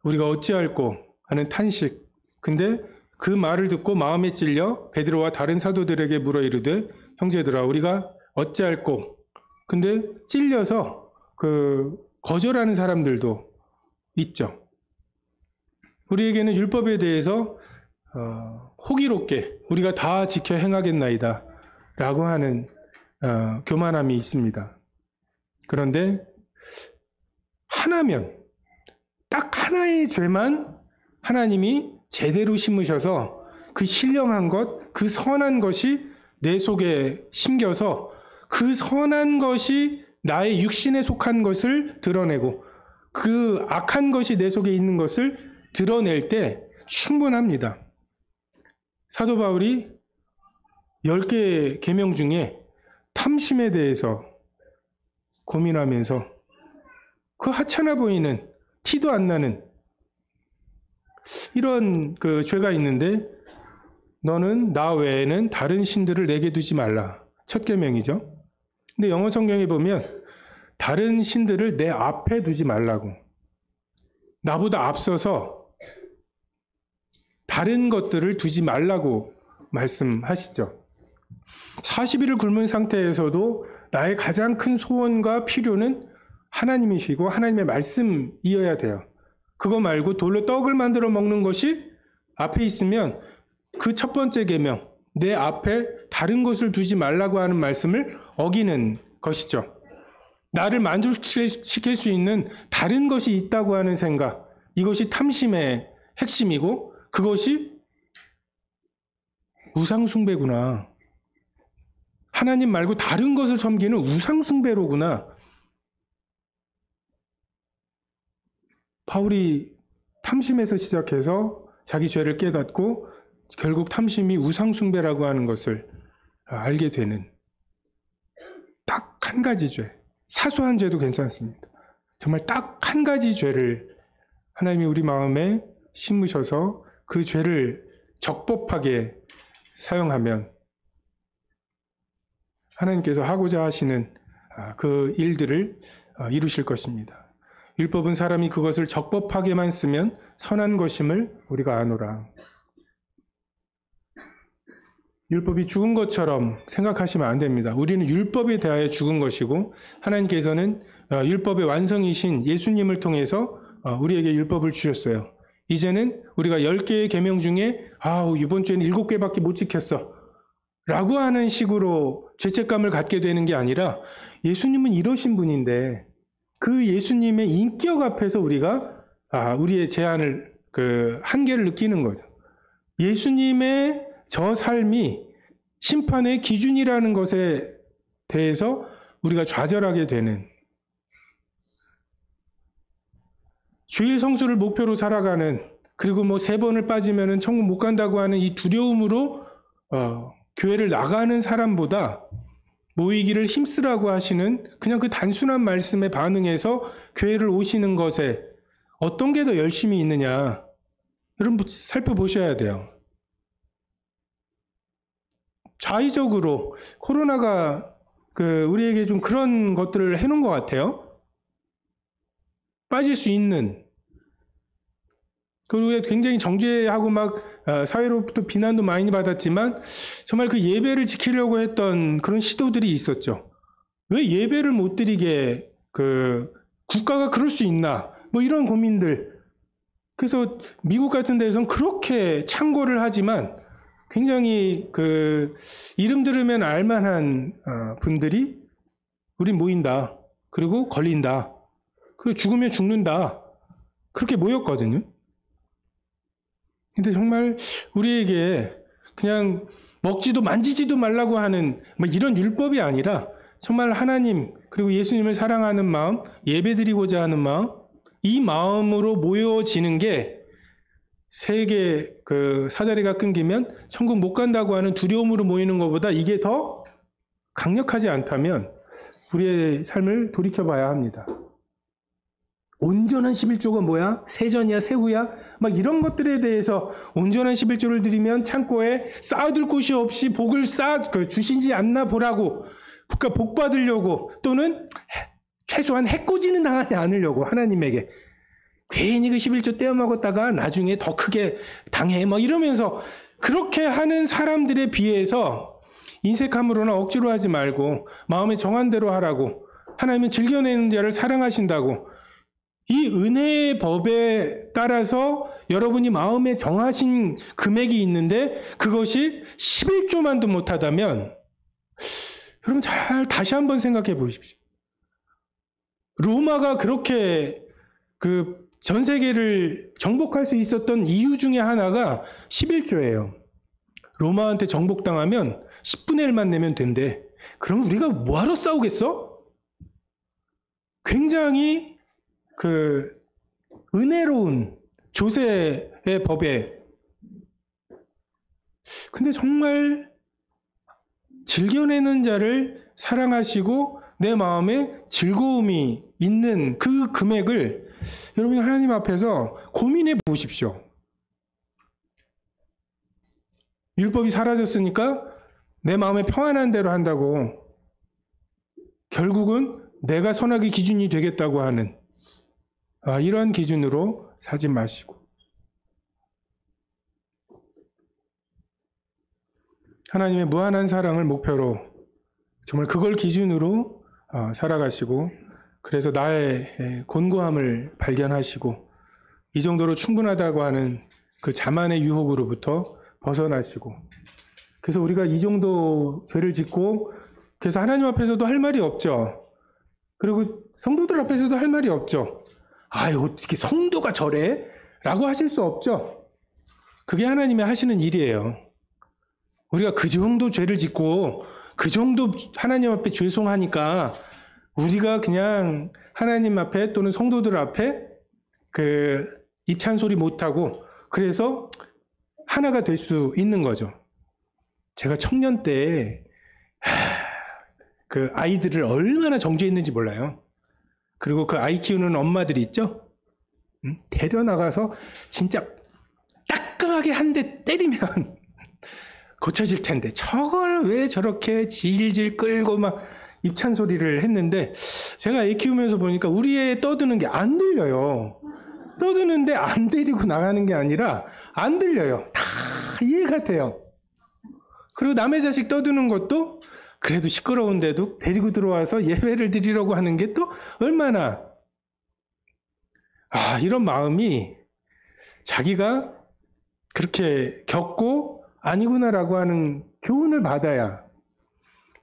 우리가 어찌할꼬 하는 탄식. 근데 그 말을 듣고 마음에 찔려 베드로와 다른 사도들에게 물어 이르되 형제들아 우리가 어찌할꼬. 근데 찔려서 거절하는 사람들도 있죠. 우리에게는 율법에 대해서 호기롭게 우리가 다 지켜 행하겠나이다 라고 하는 교만함이 있습니다. 그런데 하나면, 딱 하나의 죄만 하나님이 제대로 심으셔서 그 신령한 것, 그 선한 것이 내 속에 심겨서 그 선한 것이 나의 육신에 속한 것을 드러내고 그 악한 것이 내 속에 있는 것을 드러낼 때 충분합니다. 사도 바울이 10개의 계명 중에 탐심에 대해서 고민하면서 그 하찮아 보이는, 티도 안 나는 이런 죄가 있는데 너는 나 외에는 다른 신들을 내게 두지 말라. 첫 계명이죠. 근데 영어 성경에 보면 다른 신들을 내 앞에 두지 말라고, 나보다 앞서서 다른 것들을 두지 말라고 말씀하시죠. 40일을 굶은 상태에서도 나의 가장 큰 소원과 필요는 하나님이시고 하나님의 말씀이어야 돼요. 그거 말고 돌로 떡을 만들어 먹는 것이 앞에 있으면 그 첫 번째 계명, 내 앞에 다른 것을 두지 말라고 하는 말씀을 어기는 것이죠. 나를 만족시킬 수 있는 다른 것이 있다고 하는 생각, 이것이 탐심의 핵심이고 그것이 우상숭배구나. 하나님 말고 다른 것을 섬기는 우상숭배로구나. 바울이 탐심에서 시작해서 자기 죄를 깨닫고 결국 탐심이 우상숭배라고 하는 것을 알게 되는, 딱 한 가지 죄, 사소한 죄도 괜찮습니다. 정말 딱 한 가지 죄를 하나님이 우리 마음에 심으셔서 그 죄를 적법하게 사용하면 하나님께서 하고자 하시는 그 일들을 이루실 것입니다. 율법은 사람이 그것을 적법하게만 쓰면 선한 것임을 우리가 아노라. 율법이 죽은 것처럼 생각하시면 안 됩니다. 우리는 율법에 대하여 죽은 것이고 하나님께서는 율법의 완성이신 예수님을 통해서 우리에게 율법을 주셨어요. 이제는 우리가 10개의 계명 중에 이번 주에는 7개밖에 못 지켰어 라고 하는 식으로 죄책감을 갖게 되는 게 아니라 예수님은 이러신 분인데 그 예수님의 인격 앞에서 우리가 우리의 제한을 한계를 느끼는 거죠. 예수님의 저 삶이 심판의 기준이라는 것에 대해서 우리가 좌절하게 되는, 주일 성수를 목표로 살아가는, 그리고 3번을 빠지면 천국 못 간다고 하는 이 두려움으로 교회를 나가는 사람보다 모이기를 힘쓰라고 하시는 그냥 그 단순한 말씀에 반응해서 교회를 오시는 것에 어떤 게 더 열심히 있느냐, 여러분 살펴보셔야 돼요. 자의적으로 코로나가 우리에게 좀 그런 것들을 해놓은 것 같아요. 빠질 수 있는. 그리고 굉장히 정죄하고 사회로부터 비난도 많이 받았지만 정말 그 예배를 지키려고 했던 그런 시도들이 있었죠. 왜 예배를 못 드리게 국가가 그럴 수 있나? 이런 고민들. 그래서 미국 같은 데서는 그렇게 창궐을 하지만 굉장히 이름 들으면 알만한 분들이 우린 모인다. 그리고 걸린다. 그리고 죽으면 죽는다. 그렇게 모였거든요. 근데 정말 우리에게 그냥 먹지도 만지지도 말라고 하는 이런 율법이 아니라 정말 하나님 그리고 예수님을 사랑하는 마음, 예배드리고자 하는 마음, 이 마음으로 모여지는 게 세계 사다리가 끊기면 천국 못 간다고 하는 두려움으로 모이는 것보다 이게 더 강력하지 않다면 우리의 삶을 돌이켜봐야 합니다. 온전한 11조가 뭐야? 세전이야? 세후야? 이런 것들에 대해서 온전한 11조를 드리면 창고에 쌓아둘 곳이 없이 복을 주시지 않나 보라고, 그러니까 복 받으려고, 또는 최소한 해코지는 당하지 않으려고 하나님에게 괜히 11조 떼어먹었다가 나중에 더 크게 당해 이러면서 그렇게 하는 사람들에 비해서 인색함으로나 억지로 하지 말고 마음에 정한 대로 하라고, 하나님은 즐겨내는 자를 사랑하신다고, 이 은혜의 법에 따라서 여러분이 마음에 정하신 금액이 있는데 그것이 11조만도 못하다면 여러분 다시 한번 생각해 보십시오. 로마가 그렇게 전 세계를 정복할 수 있었던 이유 중에 하나가 11조예요. 로마한테 정복당하면 10분의 1만 내면 된대. 그럼 우리가 뭐하러 싸우겠어? 굉장히 은혜로운 조세의 법에, 근데 정말 즐겨내는 자를 사랑하시고 내 마음에 즐거움이 있는 그 금액을 여러분이 하나님 앞에서 고민해 보십시오. 율법이 사라졌으니까 내 마음에 평안한 대로 한다고 결국은 내가 선악의 기준이 되겠다고 하는 이러한 기준으로 사지 마시고 하나님의 무한한 사랑을 목표로 정말 그걸 기준으로 살아가시고, 그래서 나의 곤고함을 발견하시고 이 정도로 충분하다고 하는 그 자만의 유혹으로부터 벗어나시고, 그래서 우리가 이 정도 죄를 짓고 그래서 하나님 앞에서도 할 말이 없죠. 그리고 성도들 앞에서도 할 말이 없죠. 어떻게 성도가 저래? 라고 하실 수 없죠. 그게 하나님이 하시는 일이에요. 우리가 그 정도 죄를 짓고 그 정도 하나님 앞에 죄송하니까 우리가 그냥 하나님 앞에 또는 성도들 앞에 입찬 소리 못하고 그래서 하나가 될 수 있는 거죠. 제가 청년 때 아이들을 얼마나 정죄했는지 몰라요. 그리고 그 아이 키우는 엄마들이 있죠? 데려나가서 진짜 따끔하게 한 대 때리면 고쳐질 텐데 저걸 왜 저렇게 질질 끌고 입찬 소리를 했는데, 제가 애 키우면서 보니까 우리 애 떠드는 게 안 들려요. 떠드는데 안 데리고 나가는 게 아니라 안 들려요. 다 이해가 돼요. 그리고 남의 자식 떠드는 것도 그래도 시끄러운데도 데리고 들어와서 예배를 드리려고 하는 게 또 얼마나 이런 마음이 자기가 그렇게 겪고 아니구나라고 하는 교훈을 받아야,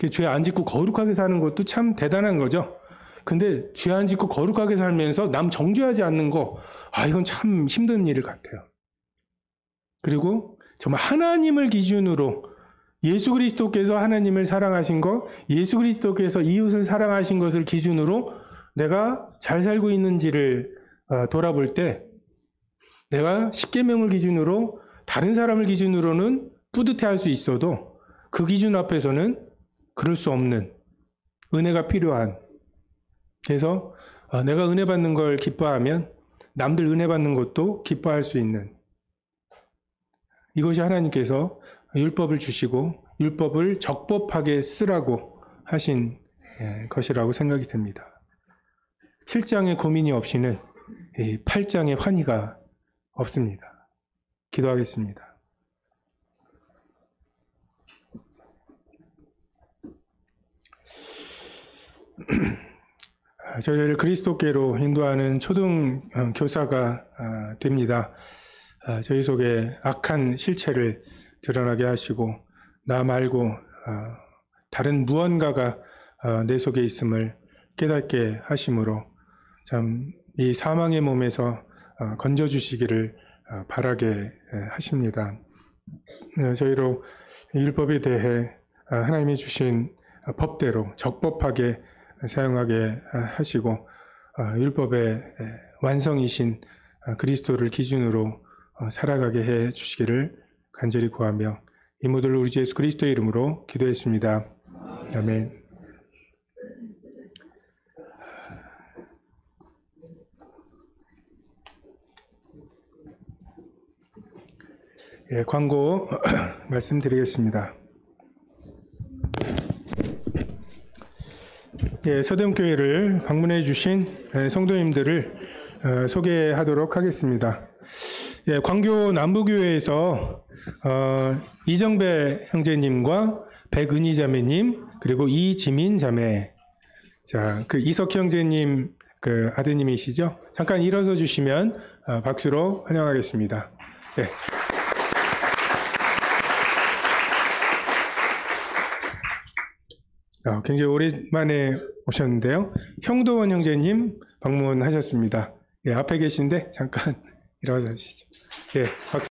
죄 안 짓고 거룩하게 사는 것도 참 대단한 거죠. 근데 죄 안 짓고 거룩하게 살면서 남 정죄하지 않는 거, 이건 참 힘든 일 같아요. 그리고 정말 하나님을 기준으로 예수 그리스도께서 하나님을 사랑하신 것, 예수 그리스도께서 이웃을 사랑하신 것을 기준으로 내가 잘 살고 있는지를 돌아볼 때, 내가 십계명을 기준으로 다른 사람을 기준으로는 뿌듯해할 수 있어도 그 기준 앞에서는 그럴 수 없는 은혜가 필요한, 그래서 내가 은혜 받는 걸 기뻐하면 남들 은혜 받는 것도 기뻐할 수 있는, 이것이 하나님께서 율법을 주시고 율법을 적법하게 쓰라고 하신 것이라고 생각이 됩니다. 7장의 고민이 없이는 8장의 환희가 없습니다. 기도하겠습니다. 저희를 그리스도께로 인도하는 초등 교사가 됩니다. 저희 속에 악한 실체를 드러나게 하시고 나 말고 다른 무언가가 내 속에 있음을 깨닫게 하심으로 참 이 사망의 몸에서 건져주시기를 바라게 하십니다. 저희로 율법에 대해 하나님이 주신 법대로 적법하게 사용하게 하시고 율법의 완성이신 그리스도를 기준으로 살아가게 해 주시기를 간절히 구하며 이 모든 우리 주 예수 그리스도의 이름으로 기도했습니다. 아멘. 광고 말씀드리겠습니다. 서대문교회를 방문해 주신 성도님들을 소개하도록 하겠습니다. 광교 남부교회에서 이정배 형제님과 백은희 자매님, 그리고 이지민 자매, 그 이석 형제님 그 아드님이시죠? 잠깐 일어서 주시면 박수로 환영하겠습니다. 네. 굉장히 오랜만에 오셨는데요. 형도원 형제님 방문하셨습니다. 앞에 계신데 잠깐 일어서 주시죠. 박수.